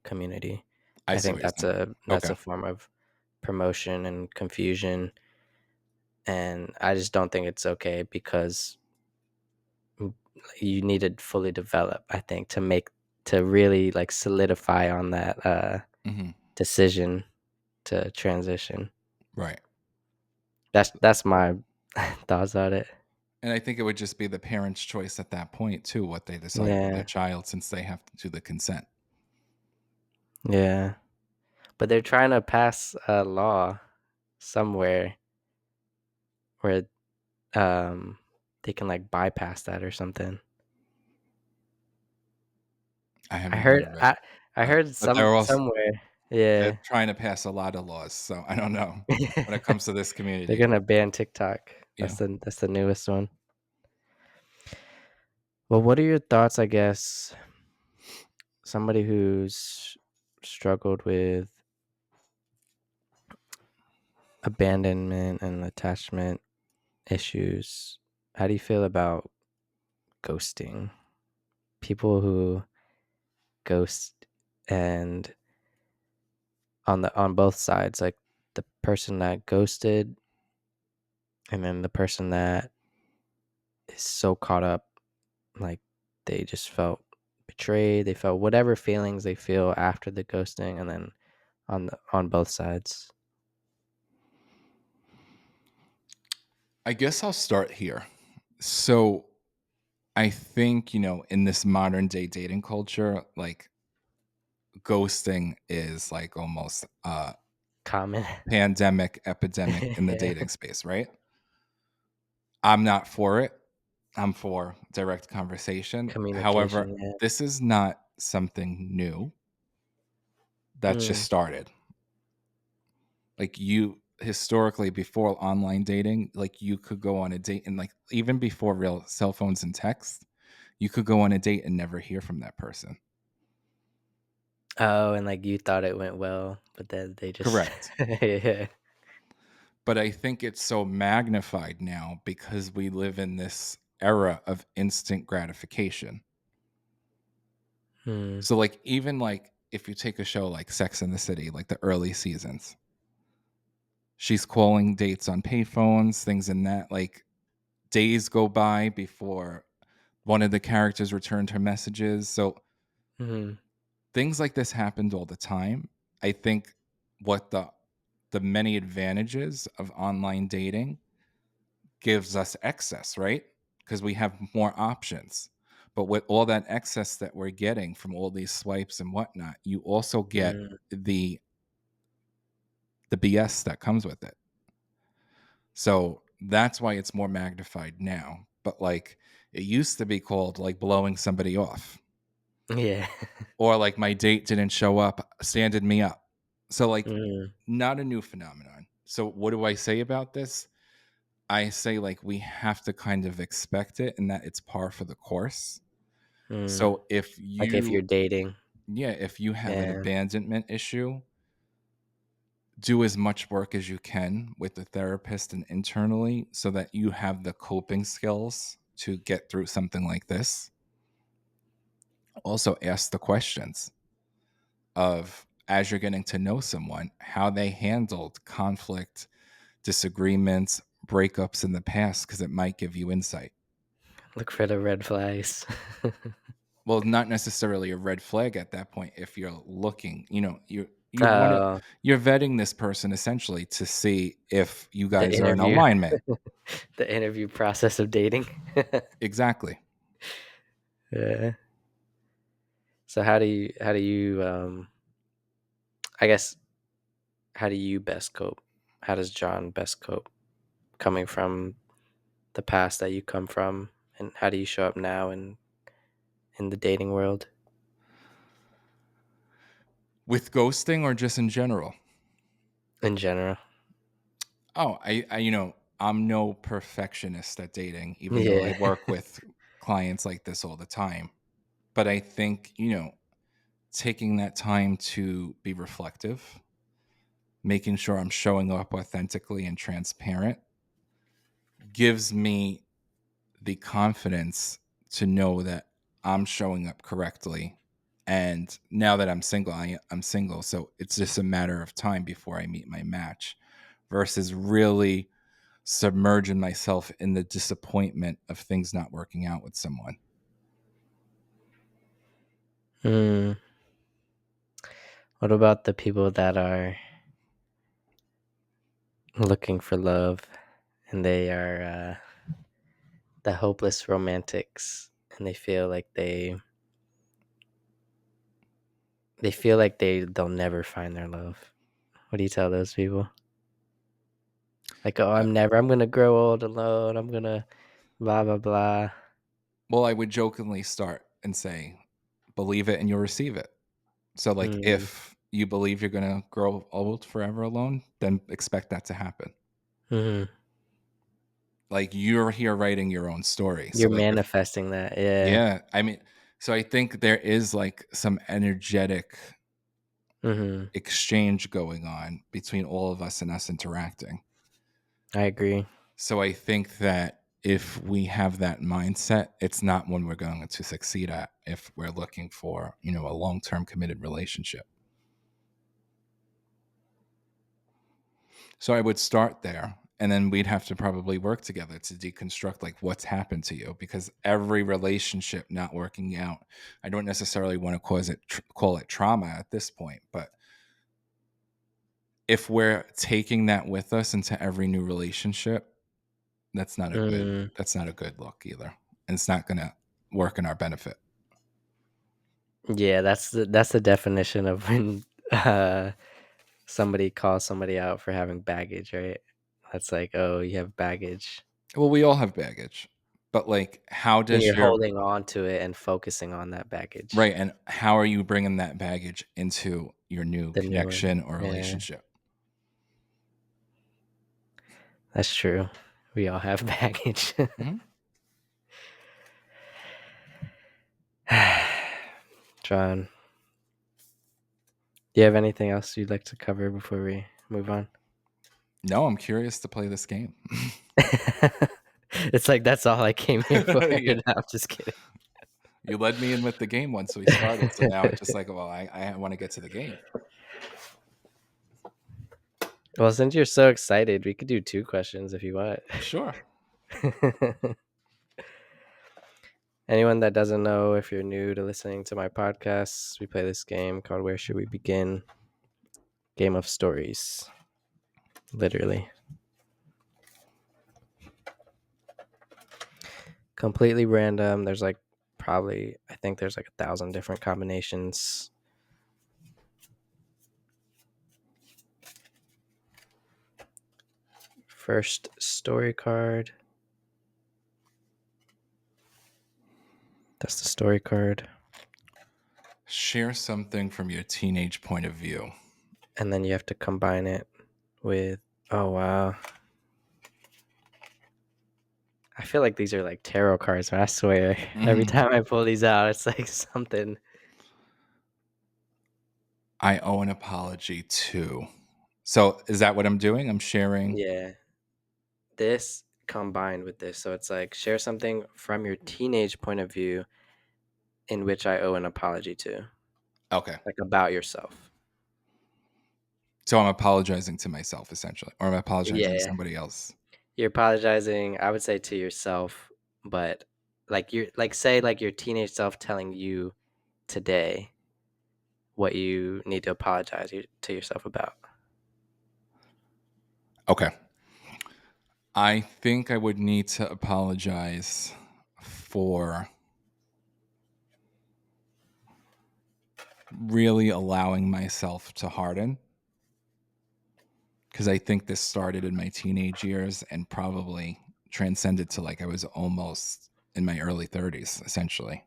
community. I I see think what you're saying. that's Okay. a form of promotion and confusion, And I just don't think it's okay because you need to fully develop, I think, to really like solidify on that Hmm. decision to transition. Right. That's my thoughts on it. And I think it would just be the parents' choice at that point too, what they decide for their Yeah, child, since they have to do the consent. yeah. But they're trying to pass a law somewhere where um they can like bypass that or something. I I haven't heard heard of it, I heard but they're also somewhere. they're Yeah. trying to pass a lot of laws. So I don't know when it comes to this They're community. gonna ban TikTok. Yeah. That's the newest one. Well, what are your thoughts, I guess, somebody who's struggled with abandonment and attachment issues? How do you feel about ghosting? People who ghost and on both sides, like the person that ghosted and then the person that is so caught up, like they just felt betrayed, they felt whatever feelings they feel after the ghosting, and then on both sides. I guess I'll start here. So I think, in this modern day dating culture, like ghosting is like almost a Common. pandemic epidemic in the Yeah. dating space, right? I'm not for it. I'm for direct conversation. However, Communication, yeah. this is not something new that's just Mm, started. Like you historically before online dating, like you could go on a date and like even before real cell phones and text, you could go on a date and never hear from that person. oh, and like you thought it went well, but then they just Correct. yeah. But I think it's so magnified now because we live in this era of instant gratification. Mm, So like even like if you take a show like Sex in the City, like the early seasons, she's calling dates on payphones, things in that like days go by before one of the characters returned her messages. So mhm, things like this happened all the time. I think what the many advantages of online dating gives us excess, right? Because we have more options. But with all that excess that we're getting from all these swipes and whatnot, you also get mm, the the BS that comes with it. So that's why it's more magnified now. But like it used to be called like blowing somebody off, yeah. or like my date didn't show up, standed me up. So like Mm, not a new phenomenon. So what do I say about this? I say like we have to kind of expect it and that it's par for the course. mm. So if Like if you're you dating. yeah, if you have an Yeah. abandonment issue, do as much work as you can with the therapist and internally so that you have the coping skills to get through something like this. Also ask the questions of as you're getting to know someone, how they handled conflict, disagreements, breakups in the past because it might give you insight. Look for the red flags. Well, not necessarily a red flag at that point if you're looking, you want to Oh, you're vetting this person essentially to see if you the guys are in interview. alignment. The interview process of dating. Exactly. Yeah. So how do you I guess how do you best cope? How does John best cope coming from the past that you come from, and how do you show up now in the dating world With ghosting or just in general? in general? Oh, I'm no perfectionist at dating, even though I Yeah. work with clients like this all the time. But I think, taking that time to be reflective, making sure I'm showing up authentically and transparent gives me the confidence to know that I'm showing up correctly. And now that I'm single, I'm single. So it's just a matter of time before I meet my match versus really submerging myself in the disappointment of things not working out with someone. Mm. What about the people that are looking for love and they are the hopeless romantics and they feel like they'll never find their love? What do you tell those people? Like, oh, Uh, I'm gonna grow old alone. I'm gonna blah blah blah. well, I would jokingly start and say, believe it and you'll receive it. So, like, Mm, if you believe you're going to grow old forever alone, then expect that to happen. hmm. Like, you're here writing your own story. So, You're like, if, manifesting that, yeah. yeah, I mean, so I think there is like some energetic Hmm. exchange going on between all of us and us interacting. I agree. So, I think that if we have that mindset, it's not one we're going to succeed at if we're looking for, a long term committed relationship. So I would start there, and then we'd have to probably work together to deconstruct like what's happened to you, because every relationship not working out, I don't necessarily want to call it trauma at this point, but if we're taking that with us into every new relationship, that's not a good Mm, that's not a good look either. And it's not going to work in our benefit. yeah, that's the definition of when uh somebody calls somebody out for having baggage, right? That's like, oh, you have baggage. Well, we all have baggage, but like how And does you're your holding on to it and focusing on that baggage. right, and how are you bringing that baggage into your new The new one. connection or Yeah, relationship? that's true. We all have baggage. Mhm. John, do you have anything else you'd like to cover before we move on? No, I'm curious to play this game. It's like that's all I came here for. No, Yeah. I'm just kidding. You led me in with the game once we started, so now it's just like, well, I wanna get to the game. Well, since you're so excited, we could do 2 questions if you want. Sure. Anyone that doesn't know, if you're new to listening to my podcasts, we play this game called Where Should We Begin? Game of stories. Literally. Completely random. There's like probably, I think there's like 1,000 different combinations. First story card. That's the story card. Share something from your teenage point of view. And then you have to combine it with, oh, wow. I feel like these are like tarot cards, I swear. Every Mhm. time I pull these out, it's like something. I owe an apology too. So, is that what I'm doing? I'm sharing. Yeah. This combined with this. So it's like share something from your teenage point of view in which I owe an apology to, Okay. like about yourself. So I'm apologizing to myself essentially, or I'm apologizing to Yeah. somebody else. You're apologizing, I would say to yourself, but like you're like say like your teenage self telling you today what you need to apologize to yourself about. Okay. I think I would need to apologize for really allowing myself to harden, because I think this started in my teenage years and probably transcended to like I was almost in my early 30s, essentially.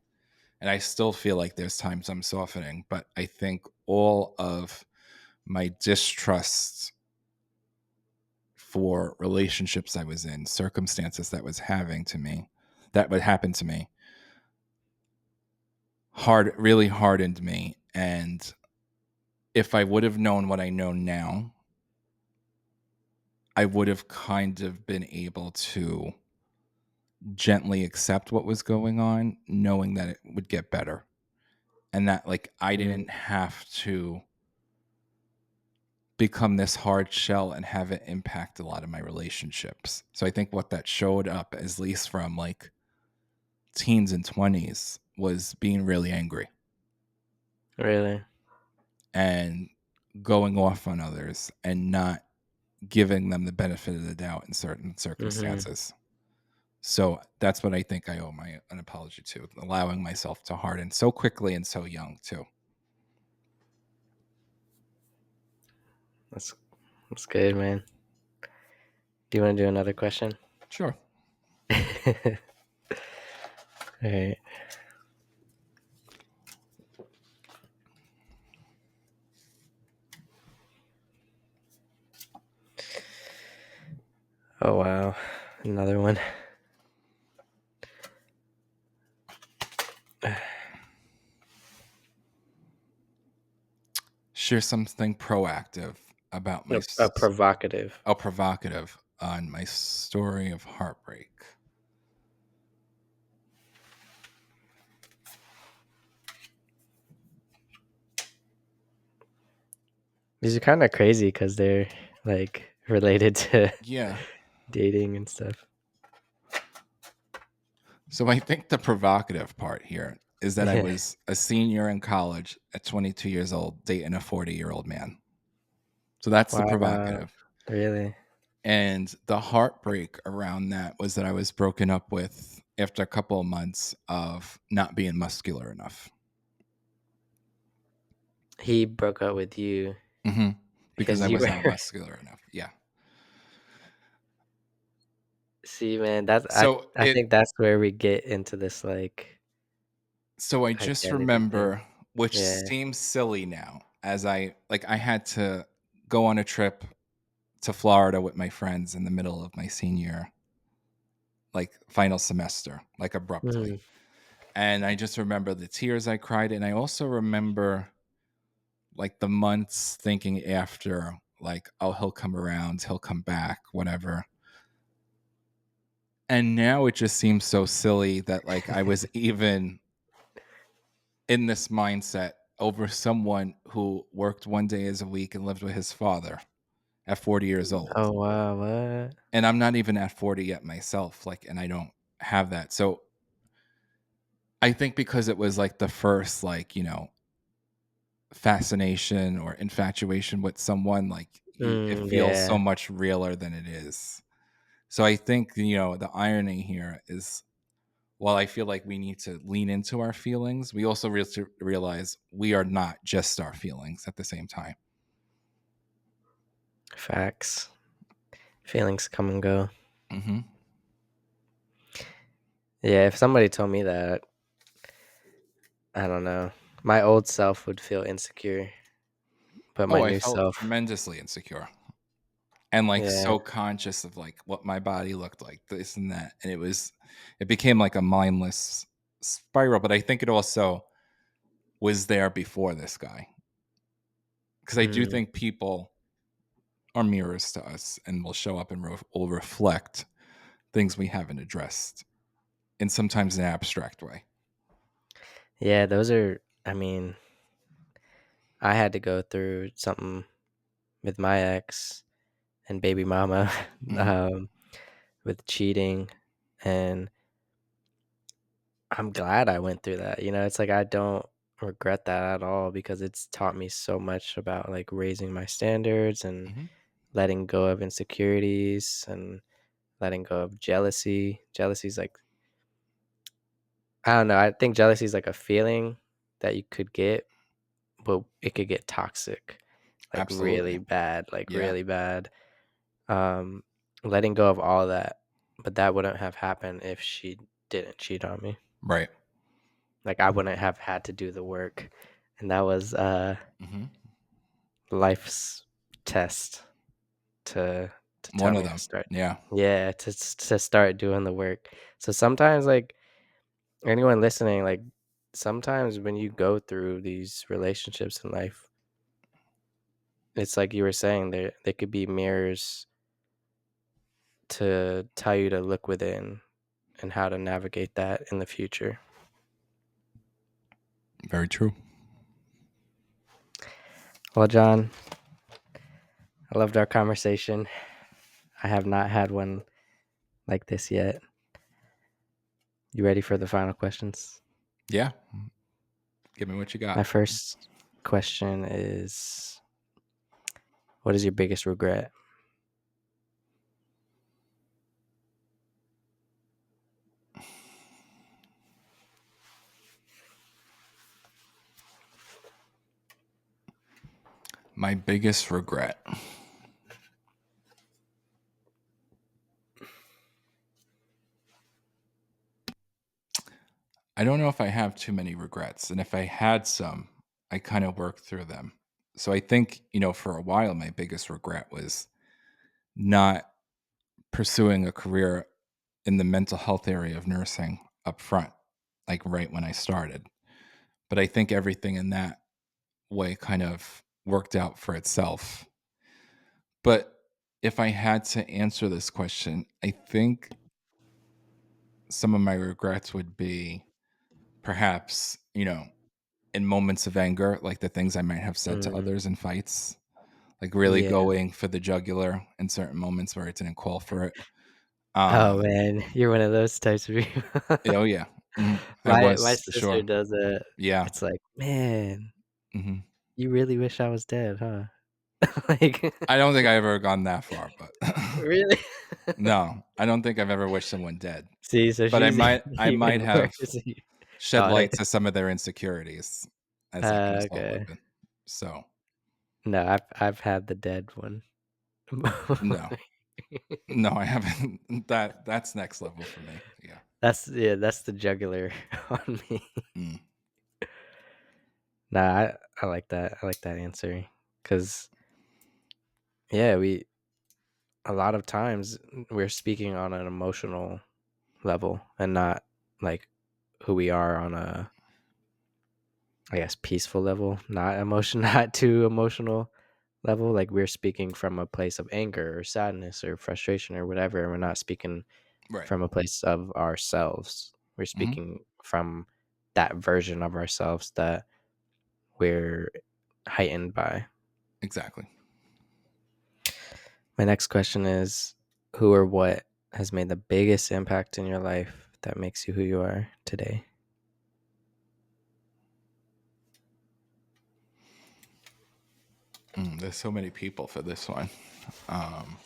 And I still feel like there's times I'm softening, but I think all of my distrust for relationships I was in, circumstances that would happen to me, really hardened me. And if I would have known what I know now, I would have kind of been able to gently accept what was going on, knowing that it would get better. And that like I Mm, didn't have to become this hard shell and have it impact a lot of my relationships. So I think what that showed up, at least from like teens and 20s, was being really angry Really? and going off on others and not giving them the benefit of the doubt in certain Mm-hmm. circumstances. So that's what I think I owe an apology to, allowing myself to harden so quickly and so young too. That's that's good, man. Do you want to do another question? Sure. All right. Oh wow, another one. Share something proactive about A provocative. provocative on my story of heartbreak. These are kind of crazy because they're like related to Yeah. dating and stuff. So I think the provocative part here is that I Yeah. was a senior in college at 22 years old dating a 40-year-old man. So that's the Wow. provocative. Really? And the heartbreak around that was that I was broken up with after a couple of months of not being muscular enough. He broke up with you hmm Because because I you was not were. muscular enough. Yeah. See, man, that's So I think that's where we get into this like I just identity thing. remember, which Yeah. seems silly now, as I had to go on a trip to Florida with my friends in the middle of my senior like final semester, like abruptly. Hmm. And I just remember the tears I cried, and I also remember like the months thinking after, like, oh, he'll come around, he'll come back, whatever. And now it just seems so silly that like I was even in this mindset over someone who worked one day as a week and lived with his father at 40 years old. Oh wow, what? And I'm not even at 40 yet myself, like, and I don't have that. So I think because it was like the first, like, fascination or infatuation with someone, like it feels so Yeah. much realer than it is. So I think, the irony here is, while I feel like we need to lean into our feelings, we also realize we are not just our feelings at the same time. Facts. Feelings come and go. hmm Yeah, if somebody told me that, I don't know. My old self would feel insecure, but my Oh, I new felt self, tremendously insecure and like yeah. so conscious of like what my body looked like, this and that. And it became like a mindless spiral. But I think it also was there before this guy, because I do Mm. think people are mirrors to us and will show up and will reflect things we haven't addressed in sometimes an abstract way. Yeah, those are, I mean, I had to go through something with my ex and baby mama hmm um, with cheating. And I'm glad I went through that. It's like I don't regret that at all because it's taught me so much about like raising my standards and hmm letting go of insecurities and letting go of jealousy. Jealousy is like, I don't know. I think jealousy is like a feeling that you could get, but it could get toxic, like really Absolutely. bad, like Yeah. really bad. Um, letting go of all that, but that wouldn't have happened if she didn't cheat on me. Right. Like I wouldn't have had to do the work, and that was hmm life's test to tell One of me to them. start. Yeah. Yeah, to start doing the work. So sometimes, like anyone listening, like sometimes when you go through these relationships in life, it's like you were saying, they could be mirrors to tell you to look within and how to navigate that in the future. Very true. Well, John, I loved our conversation. I have not had one like this yet. You ready for the final questions? Yeah. Give me what you My got. first question is, what is your biggest regret? My biggest regret. I don't know if I have too many regrets. And if I had some, I kind of worked through them. So I think, for a while, my biggest regret was not pursuing a career in the mental health area of nursing up front, like right when I started. But I think everything in that way kind of worked out for itself. But if I had to answer this question, I think some of my regrets would be perhaps, in moments of anger, like the things I might have said to Mm, others in fights, like really yeah. going for the jugular in certain moments where I didn't call for it. Oh Um, man, you're one of those types of people. oh yeah, I My was for sister sure. does it. Yeah. It's like, man, hmm you really wish I was dead, huh? Like, I don't think I ever gone that far, but really? no, I don't think I've ever wished someone dead. See, so But I she's might, I might even have worse. shed Got it. light to some of their insecurities as I was all Okay. living. So No, I've had the dead one. no, no, I haven't. That's next level for me. Yeah. That's the jugular on me. Mm. Nah, I like that. I like that answer. Cause yeah, we a lot of times we're speaking on an emotional level and not like who we are on a, I guess, peaceful level, not emotion, not too emotional level. Like we're speaking from a place of anger or sadness or frustration or whatever. And we're not speaking Right. from a place of ourselves. We're hmm speaking from that version of ourselves that we're heightened by. Exactly. My next question is, who or what has made the biggest impact in your life that makes you who you are today? There's so many people for this one. Um,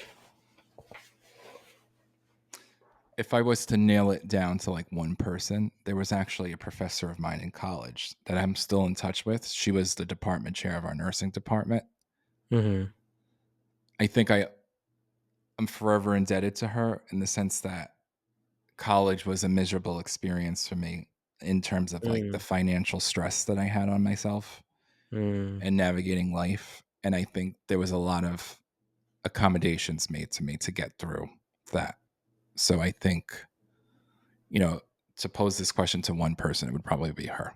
if I was to nail it down to like one person, there was actually a professor of mine in college that I'm still in touch with. She was the department chair of our nursing department. Mm-hmm. I think I'm forever indebted to her in the sense that college was a miserable experience for me in terms of like the Mm, financial stress that I had on myself mm. and navigating life. And I think there was a lot of accommodations made to me to get through that. So I think, you know, to pose this question to one person, it would probably be her.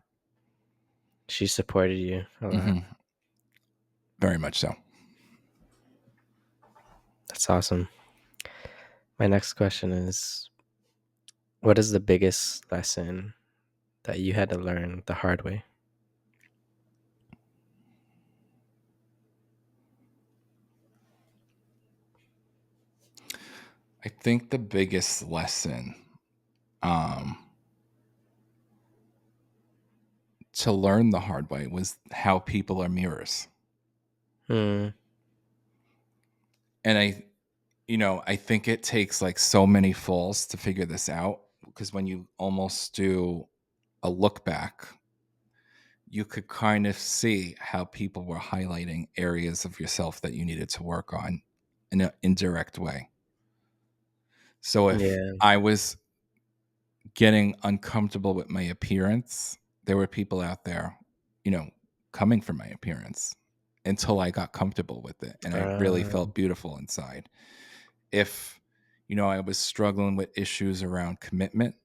She supported you a lot. hmm Very much so. That's awesome. My next question is, what is the biggest lesson that you had to learn the hard way? I think the biggest lesson um, to learn the hard way was how people are mirrors. Mm, And I think it takes like so many falls to figure this out because when you almost do a look back, you could kind of see how people were highlighting areas of yourself that you needed to work on in an indirect way. So if yeah. I was getting uncomfortable with my appearance, there were people out there, you know, coming for my appearance until I got comfortable with it and I really Uh, felt beautiful inside. If, I was struggling with issues around commitment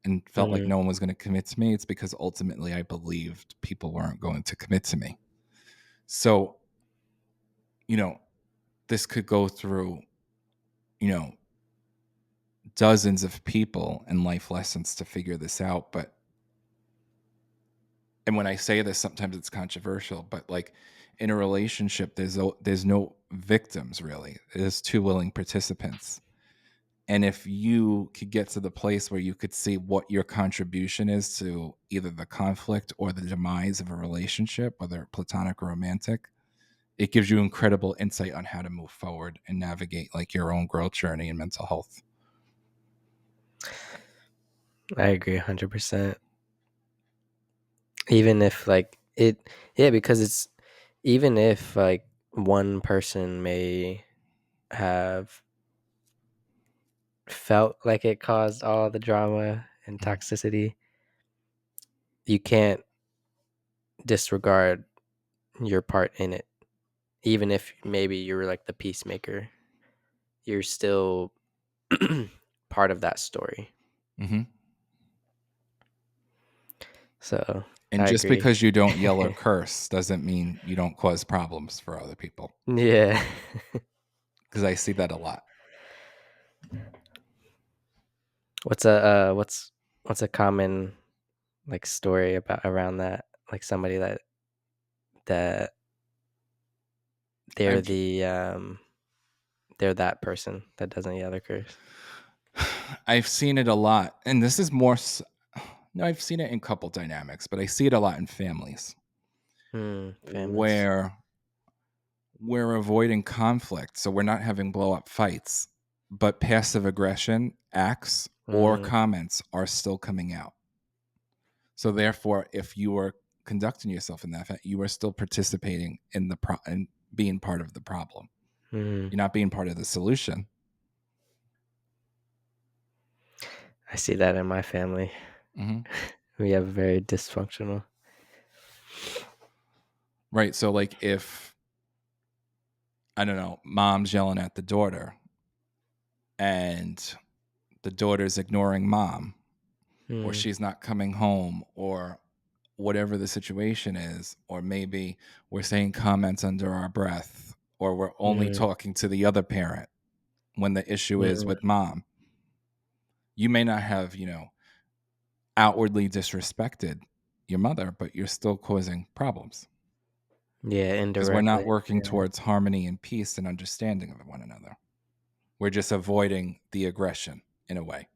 and felt like mm, no one was going to commit to me, it's because ultimately I believed people weren't going to commit to me. So, you know, this could go through, you know, dozens of people and life lessons to figure this out. And when I say this, sometimes it's controversial, but like in a relationship, there's no victims, really. It is two willing participants. And if you could get to the place where you could see what your contribution is to either the conflict or the demise of a relationship, whether platonic or romantic, it gives you incredible insight on how to move forward and navigate like your own growth journey and mental health. I agree 100%. Even if like it, yeah, because it's, even if like one person may have felt like it caused all the drama and Mhm. toxicity, you can't disregard your part in it. Even if maybe you were like the peacemaker, you're still part of that story. Mhm. So And I just agree. because you don't yell or curse doesn't mean you don't cause problems for other people, Yeah. because I see that a lot. What's a common like story about around that? Like somebody that they're I've the they're that person that doesn't yell or curse. I've seen it a lot, and this is more no, I've seen it in couple dynamics, but I see it a lot in families Families. where we're avoiding conflict, so we're not having blow up fights, but passive aggression acts or Mm, comments are still coming out. So therefore, if you are conducting yourself in that, you are still participating in and being part of the problem. mm. You're not being part of the solution. I see that in my family. Hmm. We have very dysfunctional. Right. So, like, if I don't know, mom's yelling at the daughter, and the daughter's ignoring mom, or Mm, she's not coming home, or whatever the situation is, or maybe we're saying comments under our breath, or we're only mm, talking to the other parent when the issue is mm. with mom. You may not have, outwardly disrespected your mother, but you're still causing problems Yeah, because we're not indirectly. working Yeah. towards harmony and peace and understanding of one another. We're just avoiding the aggression in a way.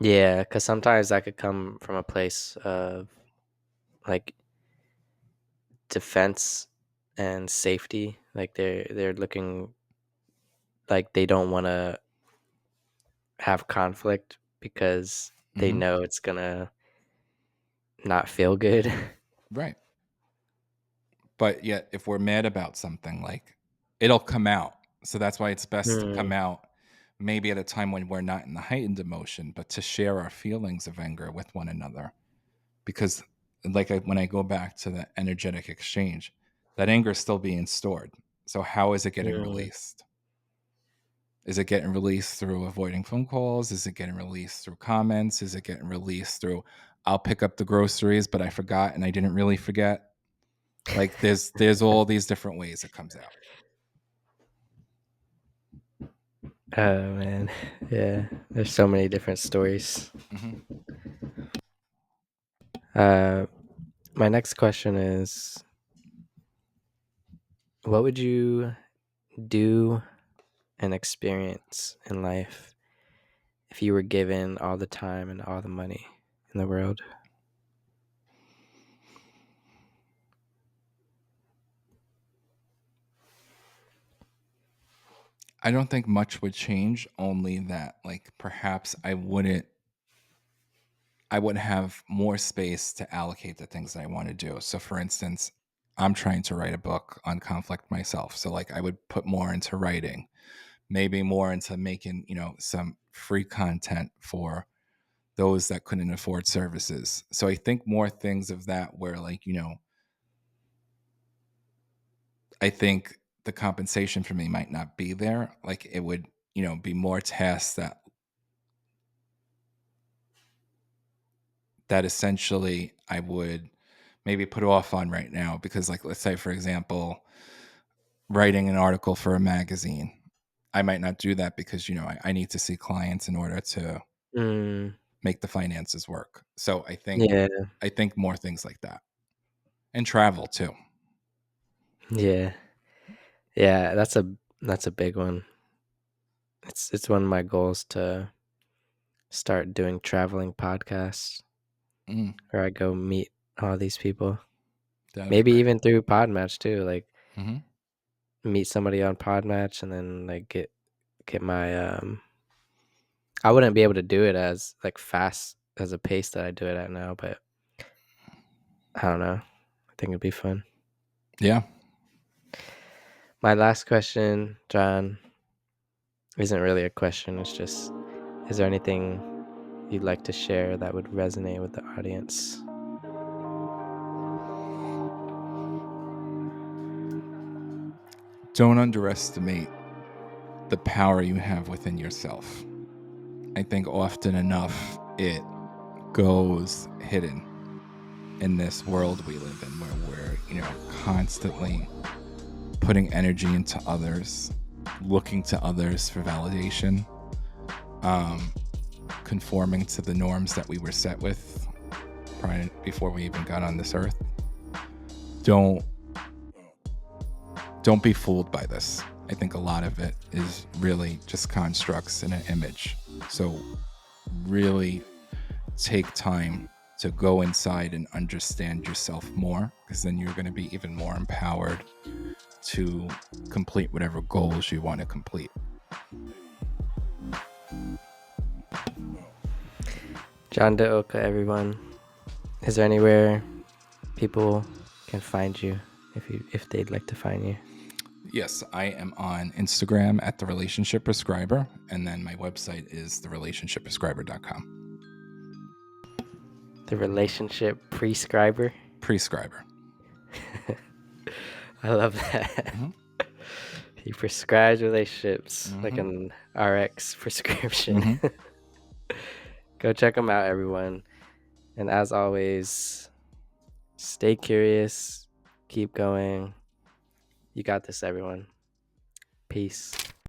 Yeah, because sometimes that could come from a place of like defense and safety. Like they're looking like they don't want to have conflict because they Hmm. know it's gonna not feel good. Right. But yet, if we're mad about something, like, it'll come out. So that's why it's best to Mm, come out maybe at a time when we're not in the heightened emotion, but to share our feelings of anger with one another. Because, like, when I go back to the energetic exchange, that anger is still being stored. So, how is it getting mm. released? Is it getting released through avoiding phone calls? Is it getting released through comments? Is it getting released through, I'll pick up the groceries, but I forgot and I didn't really forget? Like, there's all these different ways it comes out. Oh man, yeah. There's so many different stories. Mhm. Uh, my next question is, what would you do and experience in life if you were given all the time and all the money in the world? I don't think much would change, only that, like, perhaps I would have more space to allocate the things that I want to do. So for instance, I'm trying to write a book on conflict myself. So, like, I would put more into writing, maybe more into making, some free content for those that couldn't afford services. So I think more things of that where, like, I think the compensation for me might not be there. Like, it would, be more tasks that essentially I would maybe put off on right now, because, like, let's say, for example, writing an article for a magazine. I might not do that because, I need to see clients in order to Mm, make the finances work. So yeah, I think more things like that. And travel too. yeah. Yeah, that's a big one. It's one of my goals to start doing traveling podcasts Mm, where I go meet all these people. that'd be Maybe great. even through Podmatch too. Like Hmm. meet somebody on Podmatch and then like get my I wouldn't be able to do it as like fast as a pace that I do it at now, but I don't know. I think it'd be fun. Yeah. My last question, John, isn't really a question. It's just, is there anything you'd like to share that would resonate with the audience? Don't underestimate the power you have within yourself. I think often enough it goes hidden in this world we live in where we're, constantly putting energy into others, looking to others for validation, um, conforming to the norms that we were set with before we even got on this earth. Don't don't be fooled by this. I think a lot of it is really just constructs in an image. So really take time to go inside and understand yourself more, because then you're going to be even more empowered to complete whatever goals you want to complete. John DeOka, everyone. Is there anywhere people can find you if they'd like to find you? Yes, I am on Instagram at The Relationship Prescriber, and then my website is therelationshipprescriber.com. The relationship prescriber. Prescriber. I love that. Mm-hmm. He prescribes relationships like Mm-hmm. an RX prescription. Mm-hmm. Go check him out, everyone. And as always, stay curious, keep going. You got this, everyone. Peace.